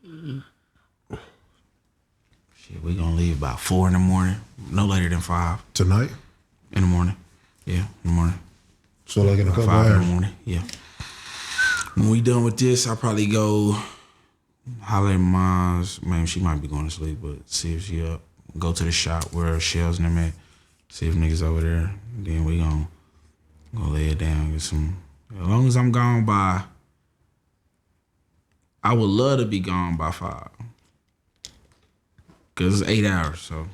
Shit, we gonna leave about 4 in the morning. No later than 5. Tonight? In the morning. Yeah, in the morning. So like in a couple 5 hours? in the morning, yeah. When we done with this, I'll probably go holler at Mom's. Man, she might be going to sleep, but see if she up. Go to the shop where Shells and them at. See if niggas over there. Then we gonna go lay it down. Get some. As long as I'm gone by, I would love to be gone by 5. Cause it's 8 hours, so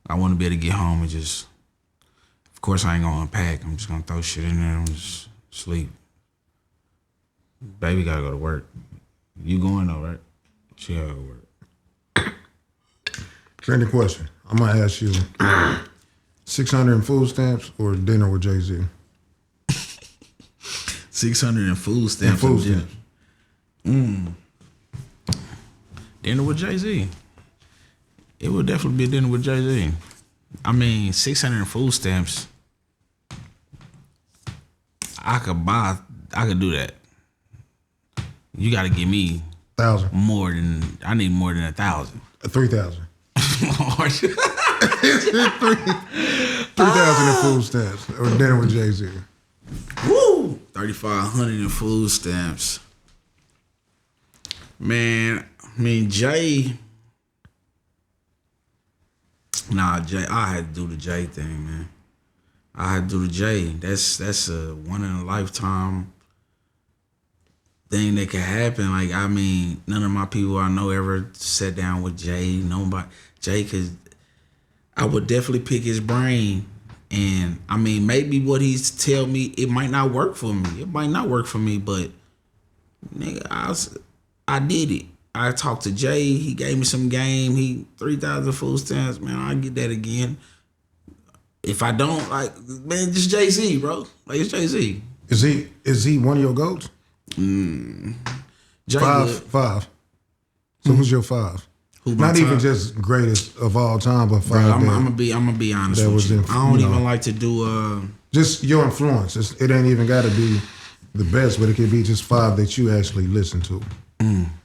I want to be able to get home and just. Of course, I ain't gonna unpack. I'm just gonna throw shit in there and just sleep. Baby gotta go to work. You going though, right? She gotta go to work. Trending question. I'm gonna ask you 600 in food stamps or dinner with Jay-Z? 600 in food stamps. And food stamps. Dinner with Jay-Z. It would definitely be a dinner with Jay-Z. I mean, 600 in food stamps. I could do that. You got to give me 1,000. I need more than 1,000. 3,000. 3,000 in food stamps or dinner with Jay-Z. Woo! 3,500 in food stamps. Man, I mean, Jay. Nah, Jay. I had to do the Jay thing, man. I had to do the Jay. That's a one in a lifetime thing that can happen. Like, I mean, none of my people I know ever sat down with Jay. Nobody. Jay, cause I would definitely pick his brain. And I mean, maybe what he's tell me, it might not work for me. It might not work for me, but nigga, I did it. I talked to Jay. He gave me some game. He 3,000 food stamps. Man, I'll get that again. If I don't, like, man, just Jay-Z, bro. Like, it's Jay-Z. Is he one of your goats? Jay Five. So who's your 5? Not even just greatest of all time, but 5. Bro, I'm gonna be honest with you. I don't even like to do just your influence. It ain't even got to be the best, but it could be just 5 that you actually listen to.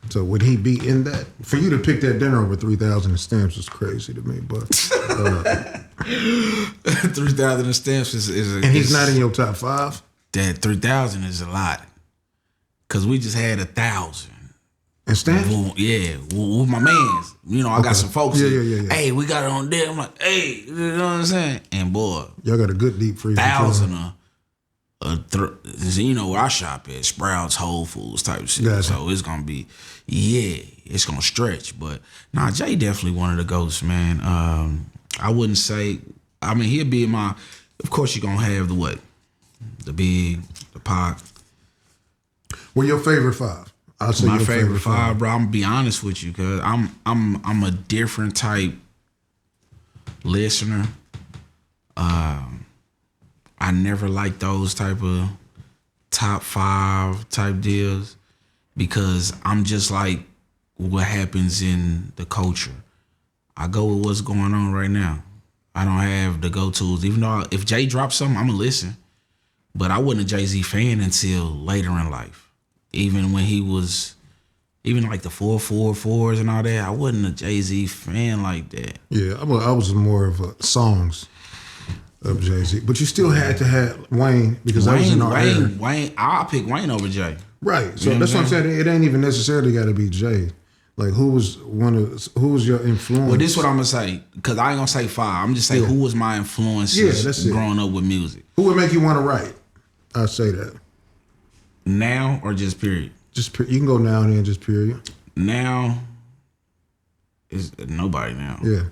So would he be in that? For you to pick that dinner over 3,000 in stamps is crazy to me, but 3,000 in stamps is and he's not in your top 5. That 3,000 is a lot, cause we just had 1,000 and stamps. Well, yeah, with my mans. You know, I got some folks. Yeah. Hey, we got it on there. I'm like, hey, you know what I'm saying? And boy, y'all got a good deep freezer. 1,000. You know where I shop at, Sprouts, Whole Foods type shit. Gotcha. So it's gonna be, it's gonna stretch. But nah, Jay definitely one of the ghosts, man. I wouldn't say. I mean, he'll be in my. Of course, you're gonna have the big, the pot. Well, your favorite 5. I'll say my your favorite 5, bro. I'm gonna be honest with you, cause I'm a different type listener. I never liked those type of top 5 type deals because I'm just like what happens in the culture. I go with what's going on right now. I don't have the go-tos. Even though if Jay drops something, I'm gonna listen. But I wasn't a Jay-Z fan until later in life. Even when he was, even like the 444s and all that, I wasn't a Jay-Z fan like that. Yeah, I was more of a songs of Jay-Z, but you still had to have Wayne because I was in our era. Wayne, I'll pick Wayne over Jay. Right. So that's what I'm saying. It ain't even necessarily got to be Jay. Like who was your influence? Well, this is what I'm gonna say because I ain't gonna say 5. I'm just saying who was my influence growing up with music. Who would make you want to write? I'll say that. Now or just period? Just you can go now and then, just period. Now is nobody now. Yeah.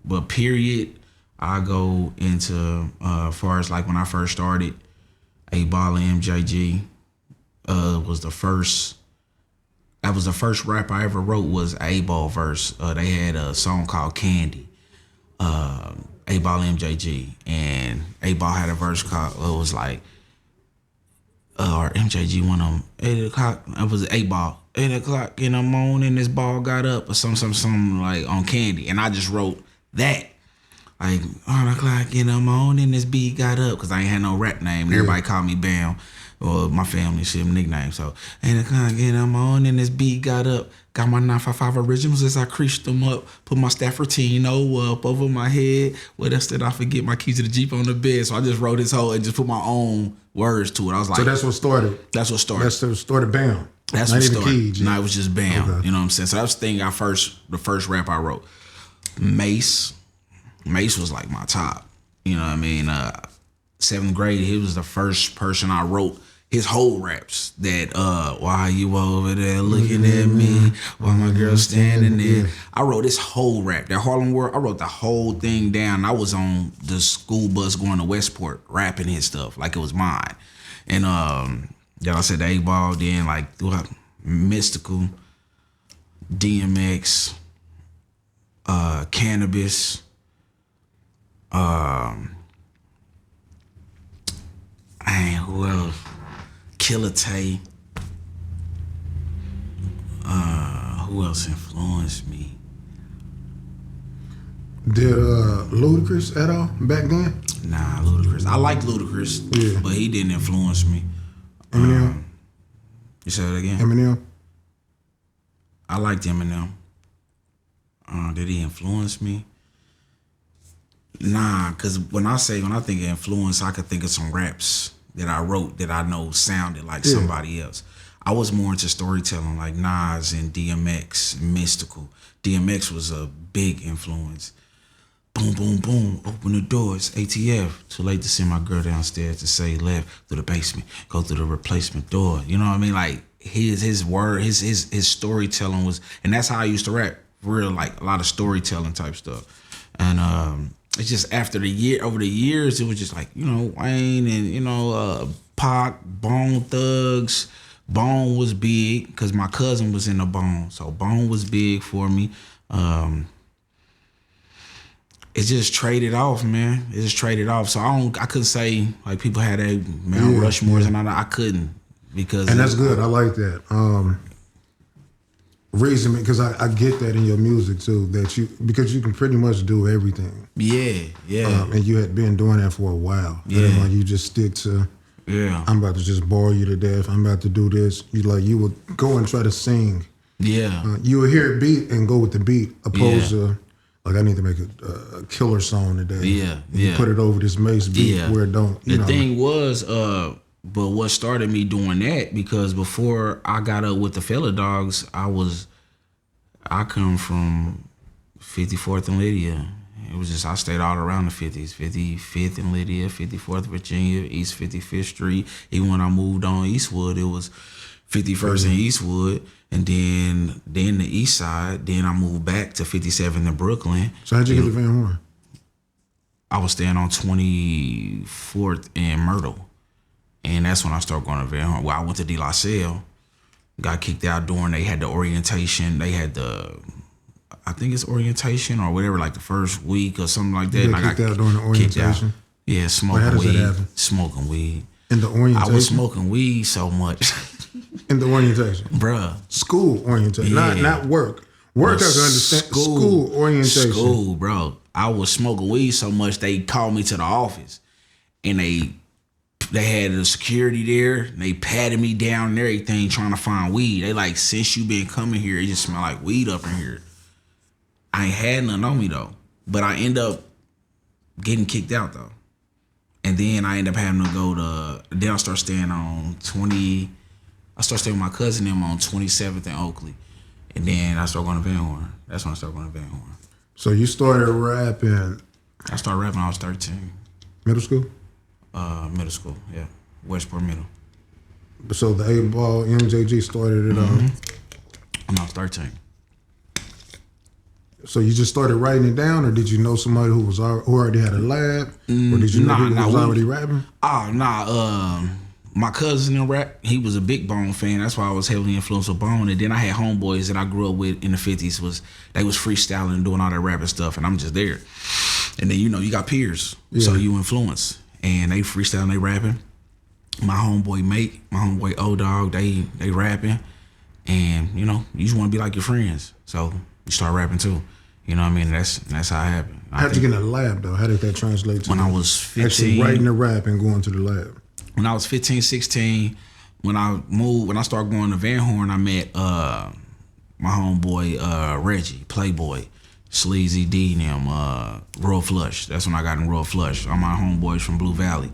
But period, I go into as far as like when I first started, 8Ball and MJG was the first. That was the first rap I ever wrote was 8Ball verse. They had a song called Candy. 8Ball MJG and 8Ball had a verse called it was like or MJG one of them 8 o'clock. It was 8Ball 8 o'clock in the morning. This ball got up or something like on Candy, and I just wrote that. Like 1 o'clock in the morning, this beat got up because I ain't had no rap name. And everybody called me Bam. or my family shit nickname. So and I kind of get them on, and this beat got up. Got my 955 originals as I creased them up. Put my Staffertino up over my head. What else did I forget? My keys to the Jeep on the bed. So I just wrote this whole and just put my own words to it. I was like, so that's what started. That's what started. That's what started. Bam. That's Not what even started. Keed, No, it was just bam. Okay. You know what I'm saying? So that was the thing. The first rap I wrote. Mace was like my top. You know what I mean? 7th grade, he was the first person I wrote his whole raps. That why you over there looking at me? Why my girl standing there? I wrote this whole rap. That Harlem World, I wrote the whole thing down. I was on the school bus going to Westport rapping his stuff like it was mine. And then I said the 8-Ball, then like throughout Mystical, DMX, Cannabis, who else? Killer Tay. Who else influenced me? Did Ludacris at all back then? Nah, Ludacris. I like Ludacris, but he didn't influence me. Eminem? You said it again? Eminem? I liked Eminem. Did he influence me? Nah, because when I think of influence, I could think of some raps that I wrote that I know sounded like somebody else. I was more into storytelling, like Nas and DMX, Mystical. DMX was a big influence. Boom, boom, boom, open the doors, ATF. Too late to send my girl downstairs to say left through the basement, go through the replacement door. You know what I mean? Like his word, his storytelling was, and that's how I used to rap. Real, like a lot of storytelling type stuff. And it's just over the years, it was just like, you know, Wayne and, you know, Pac, Bone Thugs. Bone was big because my cousin was in the Bone. So Bone was big for me. It just traded off, man. It just traded off. So I couldn't say like people had a Mount Rushmores and all that. I couldn't because. And that's good. I like that. Reason, because I get that in your music too, because you can pretty much do everything. Yeah. And you had been doing that for a while. Yeah. And like you just stick to, I'm about to just bore you to death. I'm about to do this. You would go and try to sing. Yeah. You would hear it beat and go with the beat, opposed to like I need to make a killer song today. Yeah. You put it over this Mace beat where it don't. The thing was, but what started me doing that, because before I got up with the Fella Dogs, I come from 54th and Lydia. It was just, I stayed all around the 50s, 55th and Lydia, 54th Virginia, East 55th Street. Even when I moved on Eastwood, it was 51st and Eastwood, and then the East Side. Then I moved back to 57th in Brooklyn. So how'd you get to Van Horn? I was staying on 24th in Myrtle. And that's when I started going to Van Horn. Well, I went to De La Salle, got kicked out during, they had the orientation. They had I think it's orientation or whatever, like the first week or something like that. You got kicked out during the orientation? Yeah, smoking weed. Smoking weed. In the orientation? I was smoking weed so much. In the orientation? Bruh. School orientation, not work. Work, I can understand. School orientation. School, bro. I was smoking weed so much, they called me to the office. And they had the security there, and they patted me down and everything trying to find weed. They like, since you been coming here, it just smell like weed up in here. I ain't had nothing on me though. But I end up getting kicked out though. And then I end up having to then I start staying on I start staying with my cousin and them on 27th and Oakley. And then I start going to Van Horn. That's when I started going to Van Horn. So you started rapping? I started rapping when I was 13. Middle school? Middle school, yeah. Westport Middle. So the 8-Ball MJG started it when I was 13. So you just started writing it down, or did you know somebody who already had a lab, or did you know people who was already rapping? My cousin in rap, he was a big Bone fan. That's why I was heavily influenced with Bone. And then I had homeboys that I grew up with in the 50s. They was freestyling and doing all that rapping stuff, and I'm just there. And then, you got peers, so you influence. And they freestyling, they rapping. My homeboy Mate, my homeboy O-Dog, they rapping. And, you just want to be like your friends. So you start rapping too. You know what I mean? That's how it happened. How'd you get in the lab though? How did that translate to when I was 15? Actually writing the rap and going to the lab. when I was 15, 16, when I started going to Van Horn, I met my homeboy Reggie, Playboy, Sleazy D and them, Royal Flush. That's when I got in Royal Flush. All my homeboys from Blue Valley.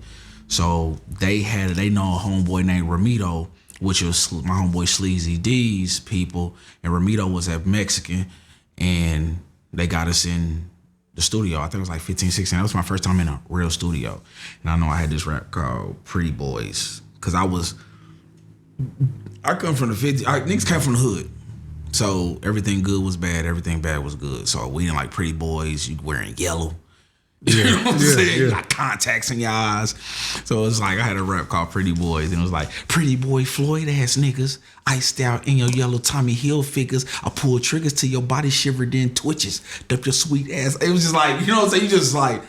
So they know a homeboy named Ramito, which was my homeboy Sleazy D's people, and Ramito was a Mexican, and they got us in the studio. I think it was like 15, 16. That was my first time in a real studio. And I know I had this rap called Pretty Boys, because I come from the 50s. Niggas came from the hood. So everything good was bad, everything bad was good. So we didn't like Pretty Boys, you wearing yellow. You know what I'm saying? You got contacts in your eyes. So it's like I had a rap called Pretty Boys, and it was like, pretty boy Floyd ass niggas, iced out in your yellow Tommy Hilfigers. I pull triggers till your body shivered then twitches. Dump your sweet ass. It was just like, you know what I'm saying? You just like,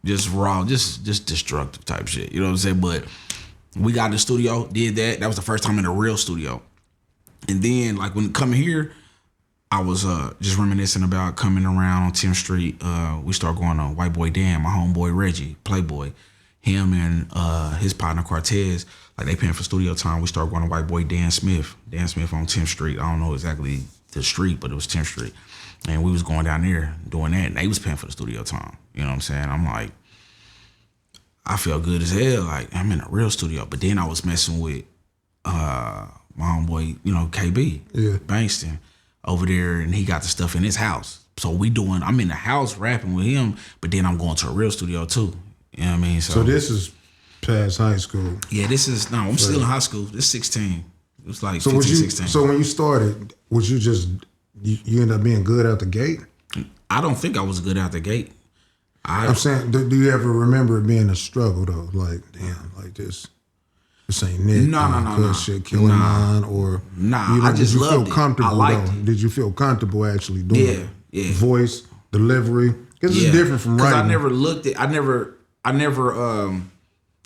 just raw, just destructive type shit. You know what I'm saying? But we got in the studio, did that. That was the first time in a real studio. And then like when coming here, I was just reminiscing about coming around on 10th Street. We started going on White Boy Dan, my homeboy Reggie, Playboy. Him and his partner Cortez, like they paying for studio time. We started going to White Boy Dan Smith on 10th Street. I don't know exactly the street, but it was 10th Street. And we was going down there doing that, and they was paying for the studio time. You know what I'm saying? I'm like, I felt good as hell. Like, I'm in a real studio. But then I was messing with my homeboy, KB, Bankston, over there, and he got the stuff in his house. So I'm in the house rapping with him, but then I'm going to a real studio too. You know what I mean? So this is past high school. Yeah, I'm still in high school. This is 16. It was like so 15, 16. So when you started, was you just, you end up being good out the gate? I don't think I was good out the gate. I'm saying, do you ever remember it being a struggle though? Like, damn, like this ain't Nick. No. Shit killing mine, or I just loved it. Comfortable I liked it. Did you feel comfortable actually doing it? Yeah. Voice, delivery, because it's different from writing. Because I never looked at, I never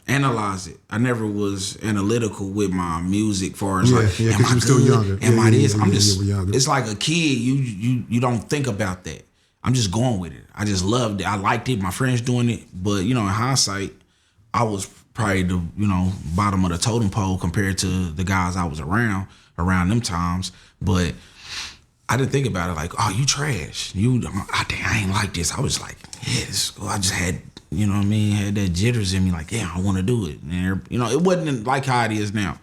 analyzed it. I never was analytical with my music, far as like, am I good? Still younger. Am I this? I'm just. Younger. It's like a kid. You don't think about that. I'm just going with it. I just loved it. I liked it. My friends doing it, but in hindsight, I was probably the bottom of the totem pole compared to the guys I was around them times. But I didn't think about it like, oh, you trash. I ain't like this. I was like, yeah, this, I just had, had that jitters in me. Like, yeah, I want to do it. And it wasn't like how it is now.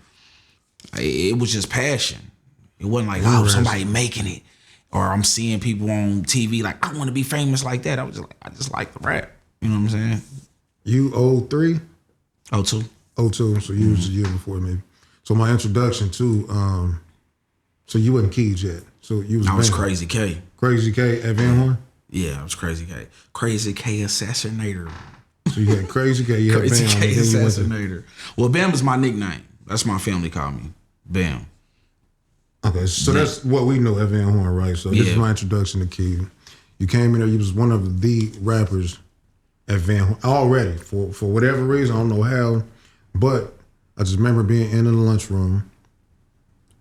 It was just passion. It wasn't like, oh, somebody making it, or I'm seeing people on TV like, I want to be famous like that. I just like the rap. You know what I'm saying? You 03? 02. 02, so you was a year before maybe. So my introduction to, so you wasn't Keed yet. So you was. I was Crazy K. Crazy K at Van Horn? Yeah, I was Crazy K. Crazy K Assassinator. So you had Crazy K, you had Crazy Bam. K Assassinator. Well, Bam is my nickname. That's my family call me. Bam. Okay, so that's what we know at Van Horn, right? So this is my introduction to Keed. You came in there, you was one of the rappers at Van Horn already, for whatever reason, I don't know how, but I just remember being in the lunchroom.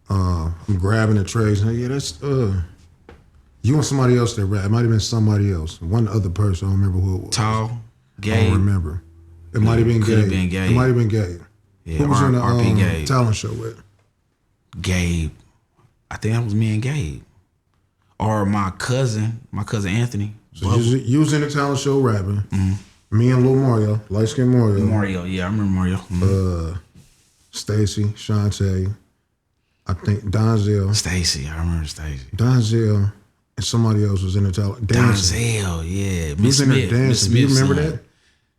I'm grabbing the trays, and yeah, that's you and somebody else that rap. It might have been somebody else, one other person. I don't remember who it was. Tall, Gabe. I don't remember. It might have been Gabe. It might have been Gabe. Yeah, who was in the Gabe. talent show with? Gabe. I think that was me and Gabe, or my cousin Anthony. So you was in the talent show rapping. Mm-hmm. Me and Lil Mario, light skinned Mario. Mario, yeah, I remember Mario. Mm-hmm. Stacy, Shantae, I think Donzel. Stacy, I remember Stacy. Donzel and somebody else was in the talent dancing. Donzel, yeah. Miss Smith. Dancing. Do you remember that?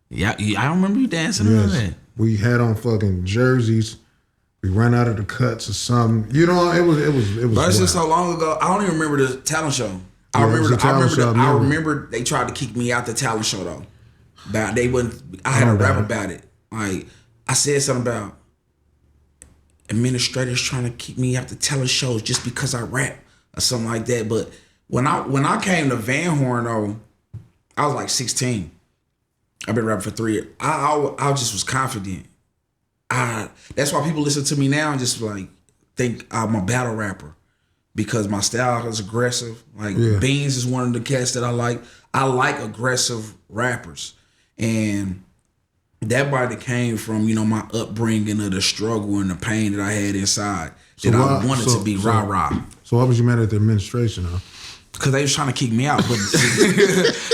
Yeah, I remember you dancing on that. We had on fucking jerseys. We ran out of the cuts or something. It was. But it's just so long ago. I don't even remember the talent show. I remember they tried to kick me out the talent show though. But they wouldn't. I had a rap about it. Like I said something about administrators trying to kick me out the talent shows just because I rap or something like that. But when I came to Van Horn though, I was like 16. I've been rapping for 3 years. I just was confident. That's why people listen to me now and just like think I'm a battle rapper because my style is aggressive. Like Beans is one of the cats that I like. I like aggressive rappers, and that body came from, you know, my upbringing of the struggle and the pain that I had inside. So that why- I wanted so- to be so- rah-rah. So why was you mad at the administration, huh? Because they was trying to kick me out. But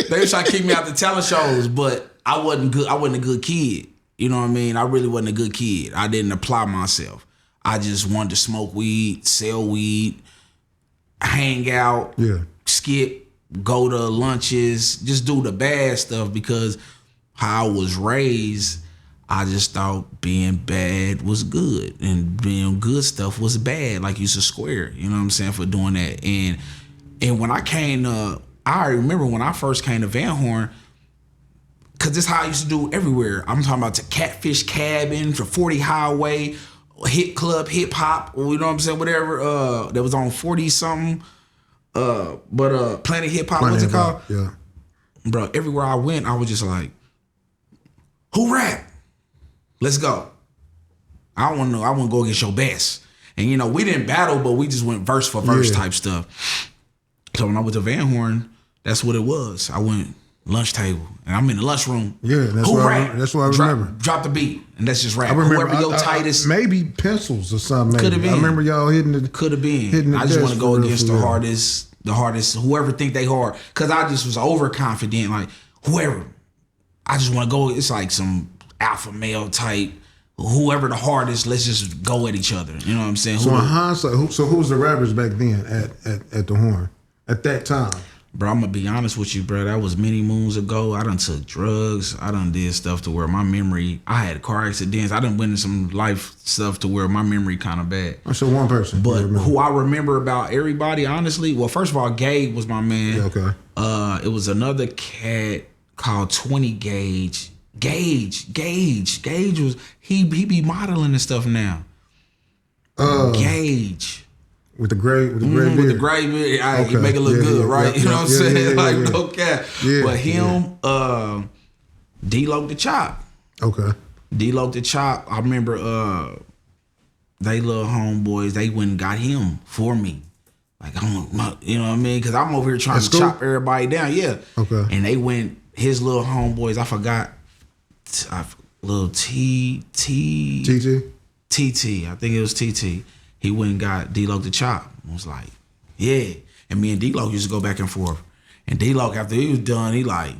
they was trying to kick me out the talent shows, but I wasn't good. I wasn't a good kid. You know what I mean? I really wasn't a good kid. I didn't apply myself. I just wanted to smoke weed, sell weed, hang out, Yeah. skip, go to lunches, just do the bad stuff because how I was raised, I just thought being bad was good and being good stuff was bad. Like you should square, you know what I'm saying, for doing that. And when I came to, I remember when I first came to Van Horn, cause this is how I used to do everywhere. I'm talking about the Catfish Cabin, the 40 Highway, Hit Club, Hip Hop, you know what I'm saying, whatever. That was on 40 something. But Planet Hip Hop, what's it called? Yeah. Bro, everywhere I went, I was just like, who rap? Let's go. I want to go against your best. And you know, we didn't battle, but we just went verse for verse type stuff. So when I went to Van Horn, that's what it was. I went lunch table, and I'm in the lunchroom. Yeah, that's who what rap? that's what I remember. Drop the beat, and that's just rap. I remember Whoever your tightest maybe pencils or something. Could have maybe. been. I remember y'all hitting the could have been. hitting the I just want desk to go for real, against for the real. hardest, whoever think they hard. Cause I just was overconfident, like whoever. I just want to go. It's like some alpha male type. Whoever the hardest, let's just go at each other. You know what I'm saying? So in hindsight, who was the rappers back then at the Horn at that time? Bro, I'm gonna be honest with you, bro. That was many moons ago. I done took drugs. I done did stuff to where my memory. I had car accidents. I done went into some life stuff to where my memory kind of bad. So one person, But you remember. who I remember about everybody, honestly, well, first of all, Gabe was my man. Yeah, okay. It was another cat called 20 Gauge. Gauge was he be modeling and stuff now. Gauge. With the gray beard. With the gray beard, Okay. you make it look Yeah, good, yeah, right? yeah, You know what I'm yeah, saying? yeah, Like yeah. no cap. Yeah, But him, D-Lo the Chop. Okay. D-Lo the Chop. I remember they little homeboys, they went and got him for me. Like you know what I mean? Because I'm over here trying At to school? chop everybody down. Yeah. Okay. And they went, his little homeboys, I forgot, little TT. TT, I think it was TT. He went and got D-Lo the Chop. I was like, yeah. And me and D-Lo used to go back and forth. And D-Lo, after he was done, he like,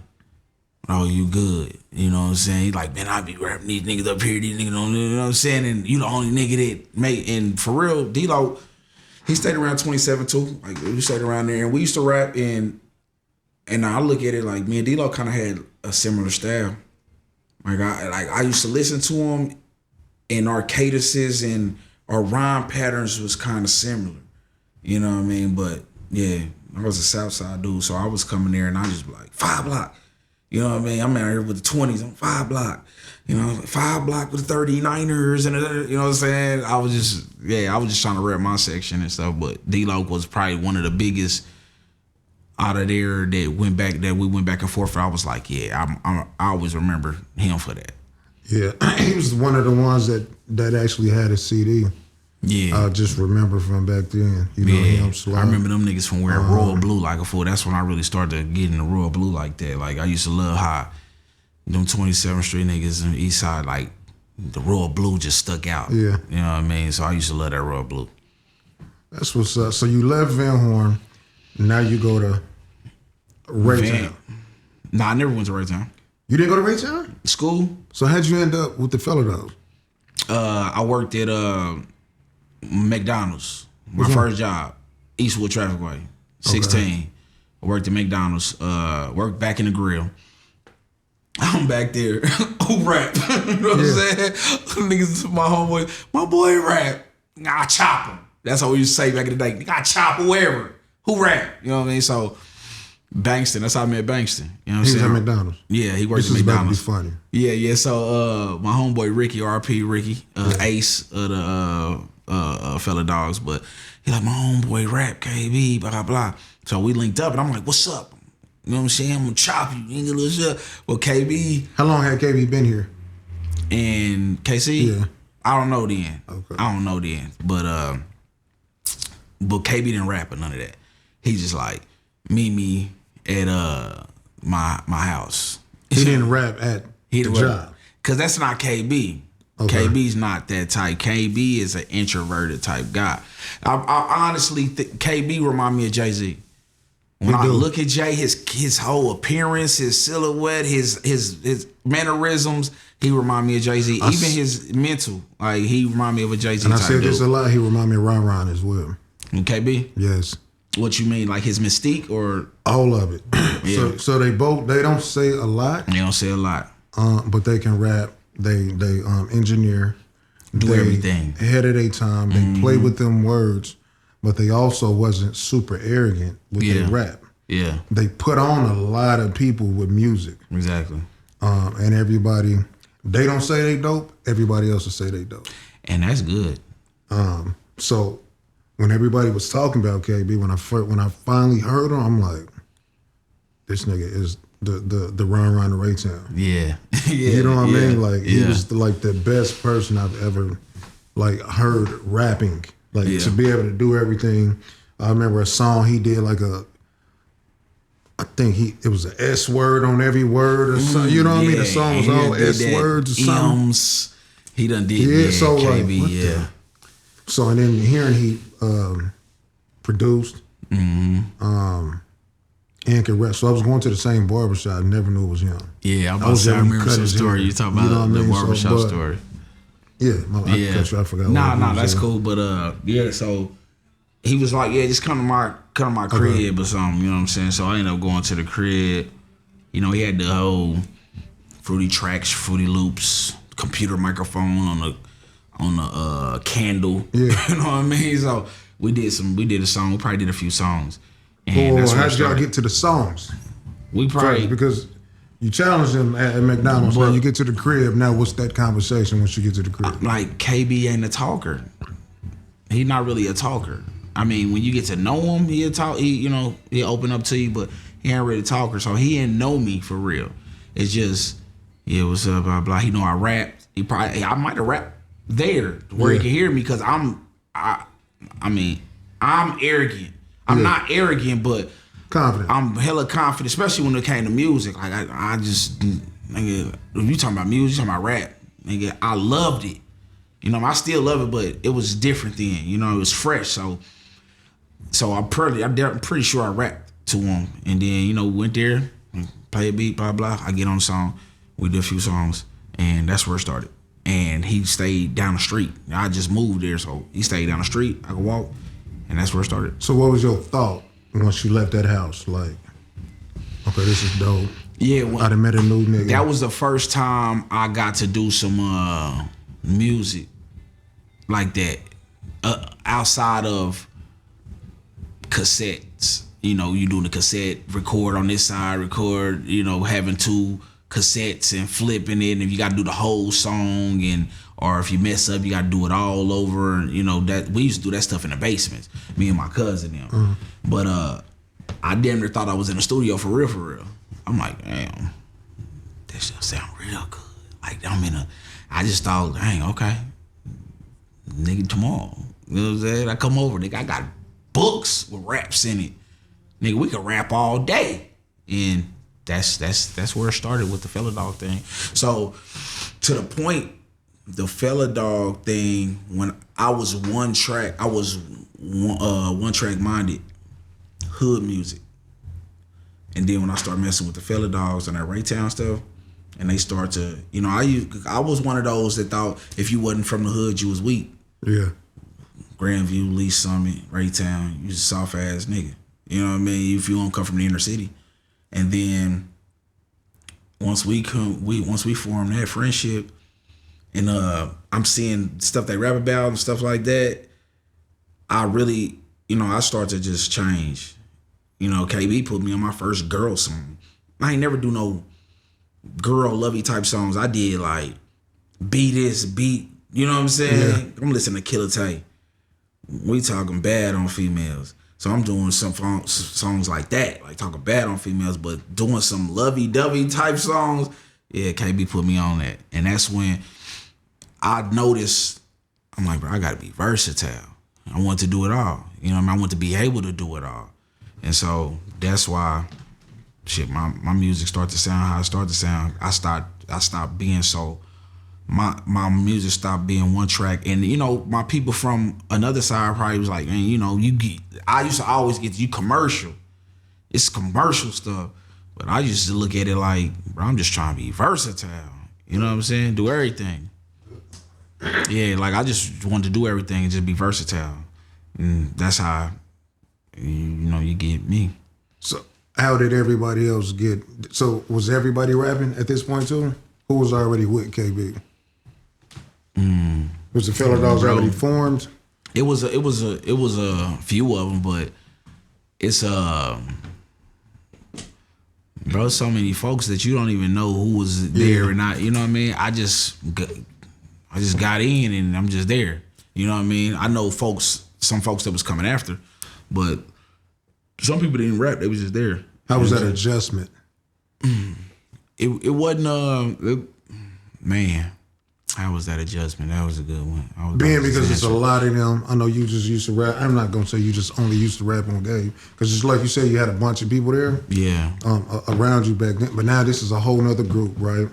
oh, you good. You know what I'm saying? He like, man, I be rapping these niggas up here. These niggas don't, you know what I'm saying? And you the only nigga that made, and for real, D-Lo, he stayed around 27 too. Like, we stayed around there. And we used to rap, and I look at it like me and D-Lo kind of had a similar style. Like I used to listen to him, and our cadences and our rhyme patterns was kind of similar. You know what I mean? But yeah, I was a Southside dude, so I was coming there and I just be like, 5 block. You know what I mean? I'm out here with the 20s on 5 block. You know, 5 block with the 39ers and you know what I'm saying? I was just trying to rep my section and stuff. But D-Lo was probably one of the biggest out of there that we went back and forth. I was like, yeah, I always remember him for that. Yeah, he was one of the ones that actually had a CD. Yeah. I just remember from back then. You know him. I remember them niggas from wearing royal blue like a fool. That's when I really started getting the royal blue like that. Like I used to love how them 27th Street niggas on the east side, like the royal blue just stuck out. Yeah. You know what I mean? So I used to love that royal blue. That's what's up. So you left Van Horn. Now you go to Raytown. Nah, I never went to Raytown. You didn't go to Raytown? School? So how'd you end up with the fella though? I worked at McDonald's. My first job, Eastwood Trafficway, 16. Okay. I worked at McDonald's. Worked back in the grill. I'm back there. Who rap? You know what I'm saying? Niggas, my homeboy, my boy rap. I chop him. That's what we used to say back in the day. I chop whoever. Who rap? You know what I mean? So Bankston, that's how I met Bankston. You know what I'm He saying? was at McDonald's. Yeah, he worked This at is about to be McDonald's. funny. Yeah. So my homeboy Ricky, RP Ricky, Ace of the fella dogs, but he like, my homeboy rap KB, blah blah. So we linked up and I'm like, what's up? You know what I'm saying? I'm gonna chop you, nigga, little shit. Well, KB How long had KB been here? and KC, Yeah. I don't know then. Okay. I don't know then. But KB didn't rap or none of that. He just like meet me at my house. He didn't rap at the didn't job. rap. Cause that's not KB. Okay. KB's not that type. KB is an introverted type guy. I honestly think KB remind me of Jay-Z. When I look at Jay, his whole appearance, his silhouette, his mannerisms, he remind me of Jay-Z. Even his mental, like he remind me of a Jay-Z And type I said dude. this a lot. He remind me of Ron Ron as well. And KB? Yes. What you mean, like his mystique or? All of it. Yeah. So they don't say a lot. They don't say a lot. But they can rap. They engineer. Do everything. Ahead of their time. They play with them words, but they also wasn't super arrogant with their rap. Yeah. They put on a lot of people with music. Exactly. And everybody, they don't say they dope. Everybody else will say they dope. And that's good. So when everybody was talking about KB, when I finally heard him, I'm like, this nigga is the Ron Ron Raytown. Yeah. You know what I mean? Like he was like the best person I've ever like heard rapping. Like to be able to do everything. I remember a song he did like I think it was an S word on every word or something. You know what I mean? The song was all S words or something. Ems. He done did so KB, like, So and then hearing he produced and could rap. So I was going to the same barbershop, never knew it was him. Yeah, I remember some story. You talking about the barbershop story. Yeah, I cut you, I forgot. Nah, that's cool. But so he was like, just come to my crib or something, you know what I'm saying? So I ended up going to the crib. You know, he had the whole Fruity Tracks, Fruity Loops, computer microphone on the candle. Yeah. You know what I mean? So we did a song, we probably did a few songs. And how did y'all get to the songs? We probably because you challenged him at McDonald's. When you get to the crib, now what's that conversation once you get to the crib? Like KB ain't a talker. He's not really a talker. I mean, when you get to know him, he'll talk. He'll open up to you, but he ain't really a talker. So he didn't know me for real. It's just, what's up, blah blah. He know I rapped. I might have rapped there where he can hear me because I'm arrogant. I'm not arrogant, but confident. I'm hella confident, especially when it came to music. Like I just, nigga, if you talking about music, you talking about rap, nigga, I loved it. You know, I still love it, but it was different then. You know, it was fresh. So I'm pretty sure I rapped to him, and then went there, play a beat, blah blah. I get on the song, we did a few songs, and that's where it started. And he stayed down the street. I just moved there, so he stayed down the street. I could walk. And that's where it started. So what was your thought once you left that house? Like, okay, this is dope. Yeah. I done met a new nigga. That was the first time I got to do some music like that. Outside of cassettes. You doing the cassette, record on this side, record, having two cassettes and flipping it. And if you got to do the whole song or if you mess up, you got to do it all over. That we used to do that stuff in the basements, me and my cousin them. Mm-hmm. But I damn near thought I was in the studio for real. I'm like, damn, that shit sound real good. Like I just thought, dang, okay, nigga, tomorrow, you know what I'm saying? I come over, nigga, I got books with raps in it, nigga. We could rap all day, and that's where it started with the Fella Dog thing. So to the point. The Fella Dog thing, when I was one track minded, hood music. And then when I started messing with the Fella Dogs and that Raytown stuff, and they start to, I was one of those that thought if you wasn't from the hood, you was weak. Yeah. Grandview, Lee Summit, Raytown, you was a soft ass nigga. You know what I mean? If you don't come from the inner city. And then once we formed that friendship, and I'm seeing stuff they rap about and stuff like that, I really, I start to just change. KB put me on my first girl song. I ain't never do no girl lovey type songs. I did like beat this, beat, you know what I'm saying? Yeah. I'm listening to Killer Tay. We talking bad on females. So I'm doing some songs like that, like talking bad on females, but doing some lovey-dovey type songs. Yeah, KB put me on that. And that's when I noticed, I'm like, bro, I gotta be versatile. I want to do it all. I want to be able to do it all. And so that's why my music started to sound how it started to sound. I stopped being so my music stopped being one track, and you know, my people from another side probably was like, man, you know, I used to always get you commercial. It's commercial stuff, but I used to look at it like, bro, I'm just trying to be versatile. You know what I'm saying? Do everything. Yeah, like I just wanted to do everything and just be versatile, and that's how you get me. So how did everybody else get? So was everybody rapping at this point too? Who was already with KB? Was the Fella Dogs already formed? It was a few of them, but it's bro, so many folks that you don't even know who was there or not. You know what I mean? I just got in and I'm just there. You know what I mean? I know some folks that was coming after, but some people didn't rap. They was just there. How was that adjustment? It wasn't man. How was that adjustment? That was a good one. Because it's a lot of them. I know you just used to rap. I'm not gonna say you just only used to rap on Gabe, because just like you said, you had a bunch of people there. Yeah. Around you back then, but now this is a whole nother group, right?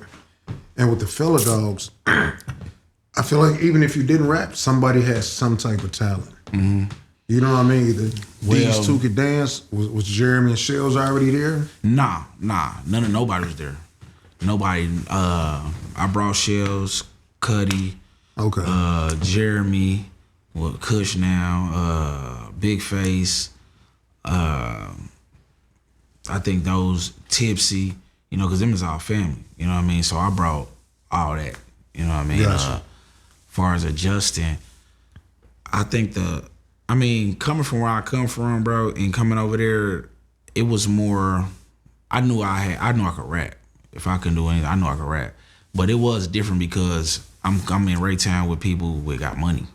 And with the Fella Dogs, I feel like even if you didn't rap, somebody has some type of talent. Mm-hmm. You know what I mean? Either these two could dance. Was Jeremy and Shells already there? Nah. Nobody was there. Nobody. I brought Shells, Cuddy, okay, Jeremy, Kush now, Big Face. I think those Tipsy. You know, because them is our family. You know what I mean? So I brought all that. You know what I mean? Gotcha. As far as adjusting, I think coming from where I come from, bro, and coming over there, it was more. I knew I could rap. If I couldn't do anything, I knew I could rap. But it was different because I'm in Raytown with people who got money.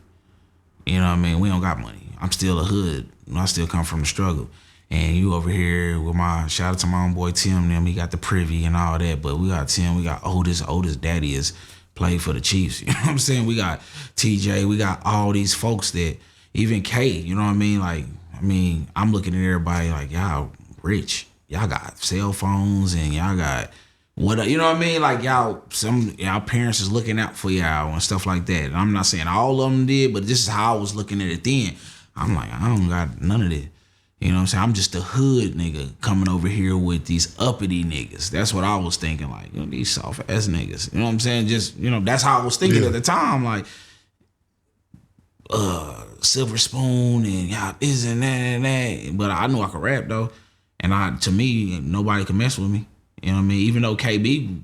You know what I mean? We don't got money. I'm still a hood. I still come from the struggle. And you over here with shout out to my own boy Tim, them, he got the privy and all that. But we got Tim, we got Oldest daddy is played for the Chiefs. You know what I'm saying? We got TJ, we got all these folks that, even K, you know what I mean? Like, I'm looking at everybody like, y'all rich. Y'all got cell phones and y'all got you know what I mean? Like y'all parents is looking out for y'all and stuff like that. And I'm not saying all of them did, but this is how I was looking at it then. I'm like, I don't got none of that. You know what I'm saying? I'm just a hood nigga coming over here with these uppity niggas. That's what I was thinking, like, these soft ass niggas. You know what I'm saying? Just, that's how I was thinking at the time, like, Silver Spoon and y'all this and that and that. But I knew I could rap though. And to me, nobody could mess with me. You know what I mean? Even though KB,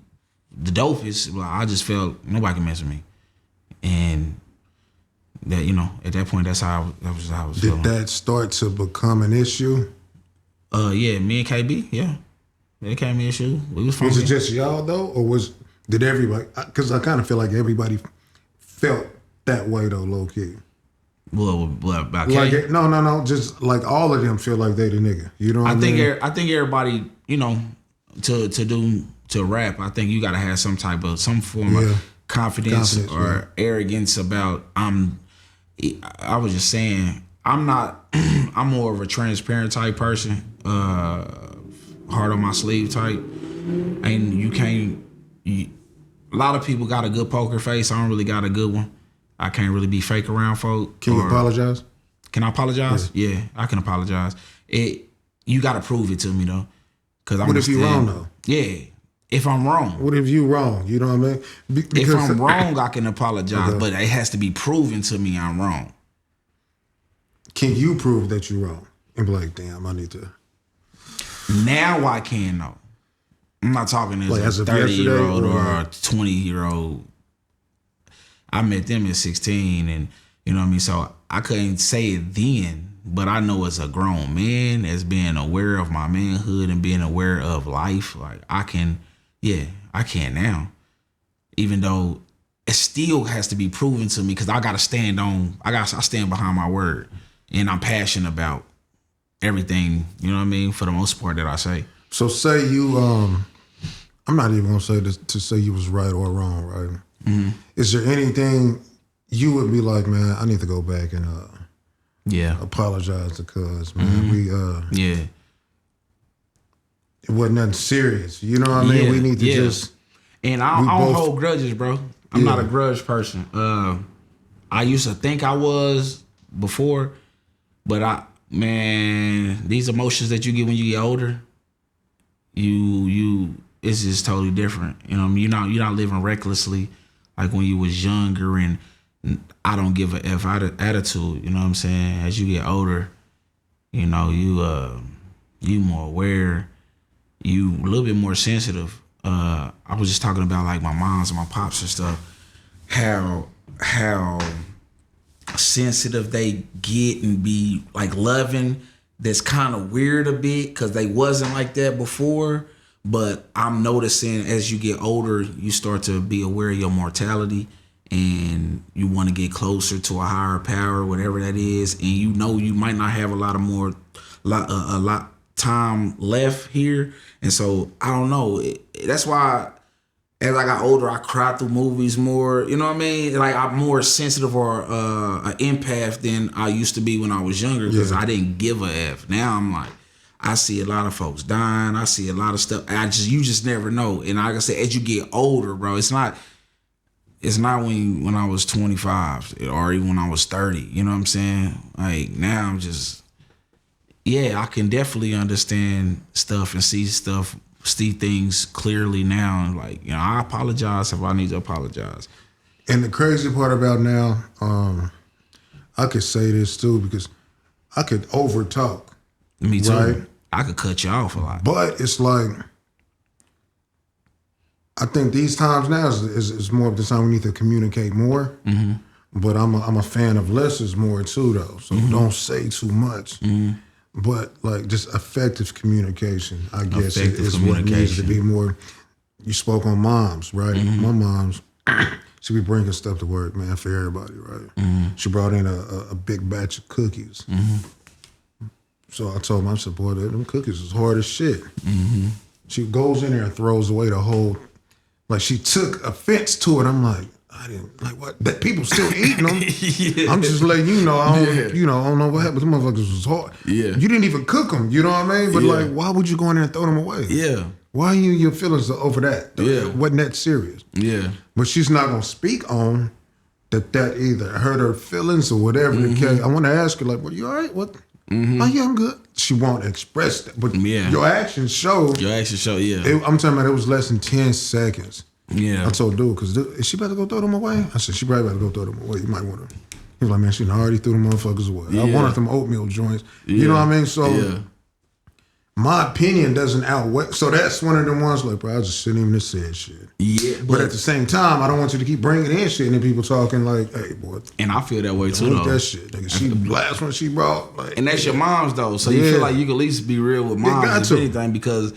the dopest, I just felt nobody can mess with me. And that, at that point, that was how I was feeling. Did that start to become an issue? Yeah, me and KB, yeah. It became an issue. We was it just y'all though? Or did everybody, because I kind of feel like everybody felt that way though, low key. Well, about K? Like, no. Just like all of them feel like they the nigga. You know what I mean? I think everybody, to rap, I think you got to have some form of confidence or arrogance about, I was just saying, I'm more of a transparent type person, heart on my sleeve type. And a lot of people got a good poker face. I don't really got a good one. I can't really be fake around folk. Can you apologize? Can I apologize? Yeah, I can apologize. You got to prove it to me though. What if you're wrong though? Yeah, if I'm wrong. What if you wrong? You know what I mean? If I'm wrong, I can apologize, but it has to be proven to me I'm wrong. Can you prove that you're wrong? And be like, damn, I need to. Now I can though. I'm not talking as a 30-year-old or a 20-year-old. I met them at 16 and you know what I mean? So I couldn't say it then, but I know as a grown man, as being aware of my manhood and being aware of life, like I can now. Even though it still has to be proven to me because I stand behind my word and I'm passionate about everything, you know what I mean, for the most part that I say. So say you, I'm not even gonna say this to say you was right or wrong, right? Mm-hmm. Is there anything you would be like, man, I need to go back and apologize to cuz, man. Mm-hmm. It wasn't nothing serious. You know what I mean? We need to just. And I don't hold grudges, bro. I'm not a grudge person. I used to think I was before, but these emotions that you get when you get older, it's just totally different. You know what I mean? You're not living recklessly like when you was younger and I don't give a F attitude. You know what I'm saying? As you get older, you know, you more aware, you a little bit more sensitive. I was just talking about like my moms and my pops and stuff, how sensitive they get and be like loving. That's kind of weird a bit because they wasn't like that before. But I'm noticing as you get older, you start to be aware of your mortality and you want to get closer to a higher power, whatever that is. And you know you might not have a lot time left here. And so I don't know. That's why as I got older, I cried through movies more. You know what I mean? Like I'm more sensitive or an empath than I used to be when I was younger because I didn't give a F. Now I'm like, I see a lot of folks dying. I see a lot of stuff. You just never know. And like I said, as you get older, bro, it's not when I was 25 or even when I was 30. You know what I'm saying? Like now I'm just, I can definitely understand stuff and see things clearly now. And like, you know, I apologize if I need to apologize. And the crazy part about now, I could say this too because I could over talk. Me too. Right? I could cut you off a lot. But it's like, I think these times now is more of the time we need to communicate more. Mm-hmm. But I'm a fan of less is more too though. So don't say too much. Mm-hmm. But like just effective communication, I guess is what it needs to be more. You spoke on moms, right? Mm-hmm. My mom's, she be bringing stuff to work, man, for everybody, right? Mm-hmm. She brought in a big batch of cookies. Mm-hmm. So I told my supporter, them cookies is hard as shit. Mm-hmm. She goes in there and throws away the whole, like she took offense to it. I'm like, I didn't, like what? That people still eating them. I'm just letting you know, I don't know what happened. Them motherfuckers was hard. Yeah. You didn't even cook them, you know what I mean? But like, why would you go in there and throw them away? Yeah. Why your feelings are over that? Yeah. Wasn't that serious? Yeah. But she's not going to speak on that either hurt her feelings or whatever the case. I want to ask her, like, well, you all right? What? Mm-hmm. Oh, yeah, I'm good. She won't express that. But your actions show. I'm talking about it was less than 10 seconds. Yeah. I told dude, because is she about to go throw them away? I said, she probably about to go throw them away. You might want to. He was like, man, she already threw them motherfuckers away. I wanted them oatmeal joints. You know what I mean? So my opinion doesn't outweigh. So that's one of them ones like, bro, I just shouldn't even have said shit. Yeah. But at the same time, I don't want you to keep bringing in shit and then people talking like, hey, boy. And I feel that way too, though. That shit. Nigga, she the last one she brought. Like, and that's your mom's, though. So you feel like you can at least be real with moms, if anything, because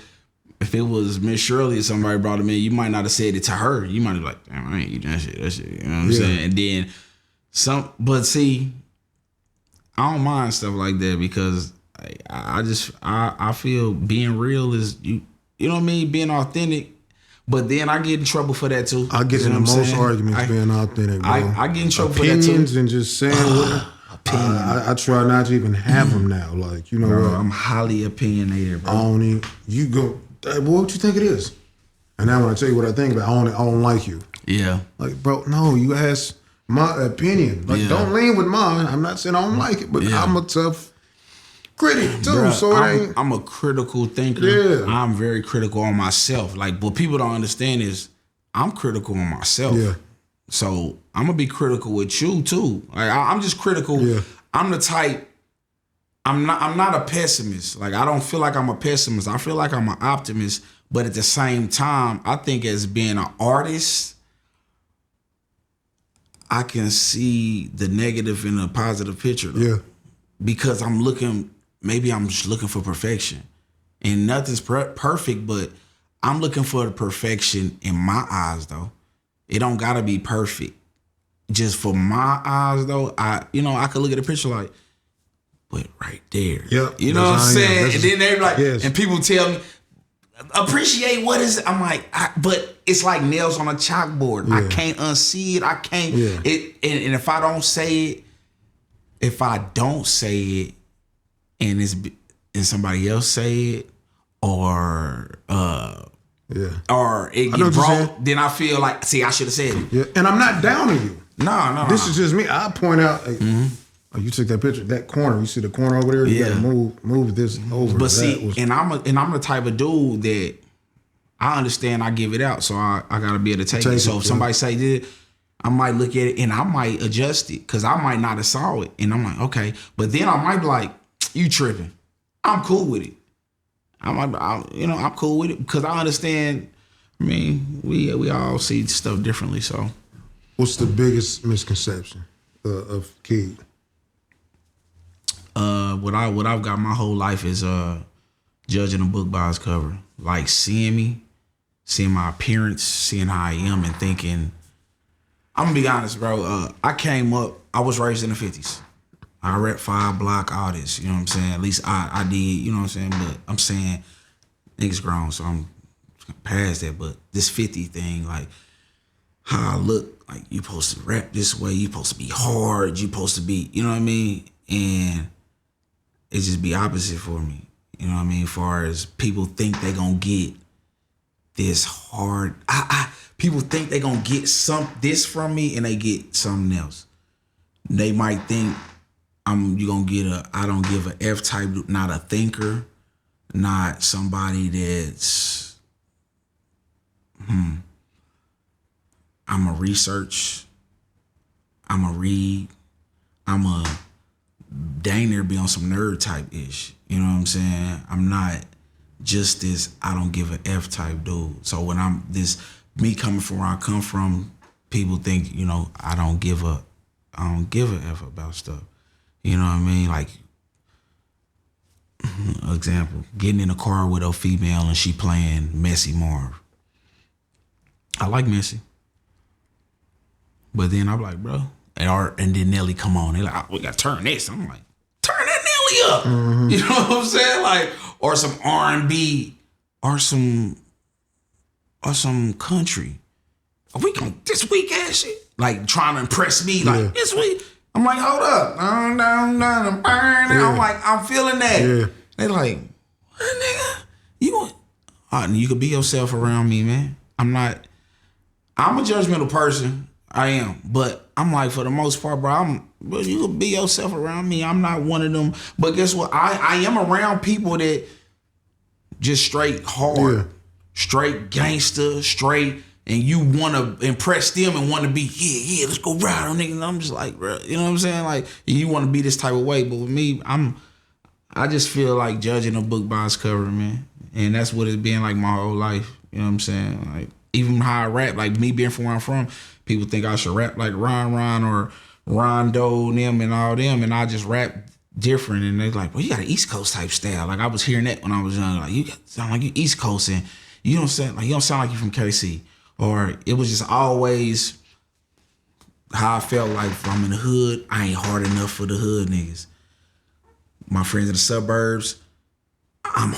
if it was Miss Shirley or somebody brought him in, you might not have said it to her. You might have been like, damn, I ain't eating that shit. You know what I'm saying? And then but see, I don't mind stuff like that because I feel being real is you know what I mean, being authentic. But then I get in trouble for that too. I get in the most arguments being authentic, bro. I get in trouble for that too. Opinions and just saying what I try not to even have them now. Like, you know what? I'm highly opinionated, bro. I don't even, you go, hey, boy, what you think it is? And now when I tell you what I think about it, I don't like you. Yeah. Like, bro, no, you ask my opinion. Like, don't lean with mine. I'm not saying I don't like it, but I'm a tough critic too. Bruh, so I'm a critical thinker. Yeah. I'm very critical on myself. Like, what people don't understand is I'm critical on myself. Yeah. So I'm gonna be critical with you too. Like, I'm just critical. Yeah. I'm the type. I'm not a pessimist. Like, I don't feel like I'm a pessimist. I feel like I'm an optimist. But at the same time, I think as being an artist, I can see the negative in a positive picture. Though. Yeah. Because maybe I'm just looking for perfection. And nothing's perfect, but I'm looking for the perfection in my eyes, though. It don't gotta be perfect. Just for my eyes, though, I could look at a picture like, but right there. Yep. You know what I'm saying? And then they're like, and people tell me, appreciate what is it? I'm like, but it's like nails on a chalkboard. Yeah. I can't unsee it. I can't. Yeah. And if I don't say it, and somebody else say it, or Yeah. or it I know get what you're saying. broke, then I feel like, see, I should have said it. Yeah, and I'm not down on you. No. This is just me. I point out, hey, oh, you took that picture, that corner. You see the corner over there? You Yeah. gotta move this over. But see, and I'm the type of dude that I understand I give it out, so I gotta be able to take it. So if somebody say this, I might look at it and I might adjust it because I might not have saw it. And I'm like, okay. But then I might be like, you tripping. I'm cool with it. I'm cool with it because I understand. I mean, we all see stuff differently. So, what's the biggest misconception of Keed? What I've got my whole life is judging a book by its cover. Like seeing me, seeing my appearance, seeing how I am, and thinking. I'm gonna be honest, bro. I was raised in the 50s. I rep 5 Block, all this. You know what I'm saying? At least I did. You know what I'm saying? But I'm saying niggas grown, so I'm past that. But this 50 thing, like how I look, like you supposed to rap this way. You supposed to be hard. You supposed to be, you know what I mean? And it just be opposite for me. You know what I mean? As far as people think they gonna get this hard. People think they gonna get this from me and they get something else. They might think you gonna get I don't give a F type, not a thinker, not somebody that's I'm a research, I'm a read, I'm a dang near be on some nerd type ish. You know what I'm saying? I'm not just this I don't give a F type dude. So when I'm this me coming from where I come from, people think, you know, I don't give a F about stuff. You know what I mean? Like, example, getting in a car with a female and she playing Messy Marv. I like Messy. But then I'm like, bro, and then Nelly come on. They're like, oh, we gotta turn this. I'm like, turn that Nelly up. Mm-hmm. You know what I'm saying? Like, or some R&B, or some country. Are we gonna this weak ass shit? Like trying to impress me, like this week. I'm like, hold up. I'm like, I'm feeling that. Yeah. They like, what, nigga? You could be yourself around me, man. I'm a judgmental person. I am. But I'm like, for the most part, bro, you could be yourself around me. I'm not one of them. But guess what? I am around people that just straight hard, straight gangster, straight, and you want to impress them and want to be, yeah, let's go ride on niggas. And I'm just like, bro, you know what I'm saying? Like, you want to be this type of way. But with me, I just feel like judging a book by its cover, man. And that's what it's been like my whole life. You know what I'm saying? Like, even how I rap, like me being from where I'm from, people think I should rap like Ron or Rondo and them and all them. And I just rap different. And they're like, well, you got an East Coast type style. Like, I was hearing that when I was young. Like, you sound like you East Coast and you don't sound like you from KC. Or it was just always how I felt like if I'm in the hood, I ain't hard enough for the hood niggas. My friends in the suburbs, I'm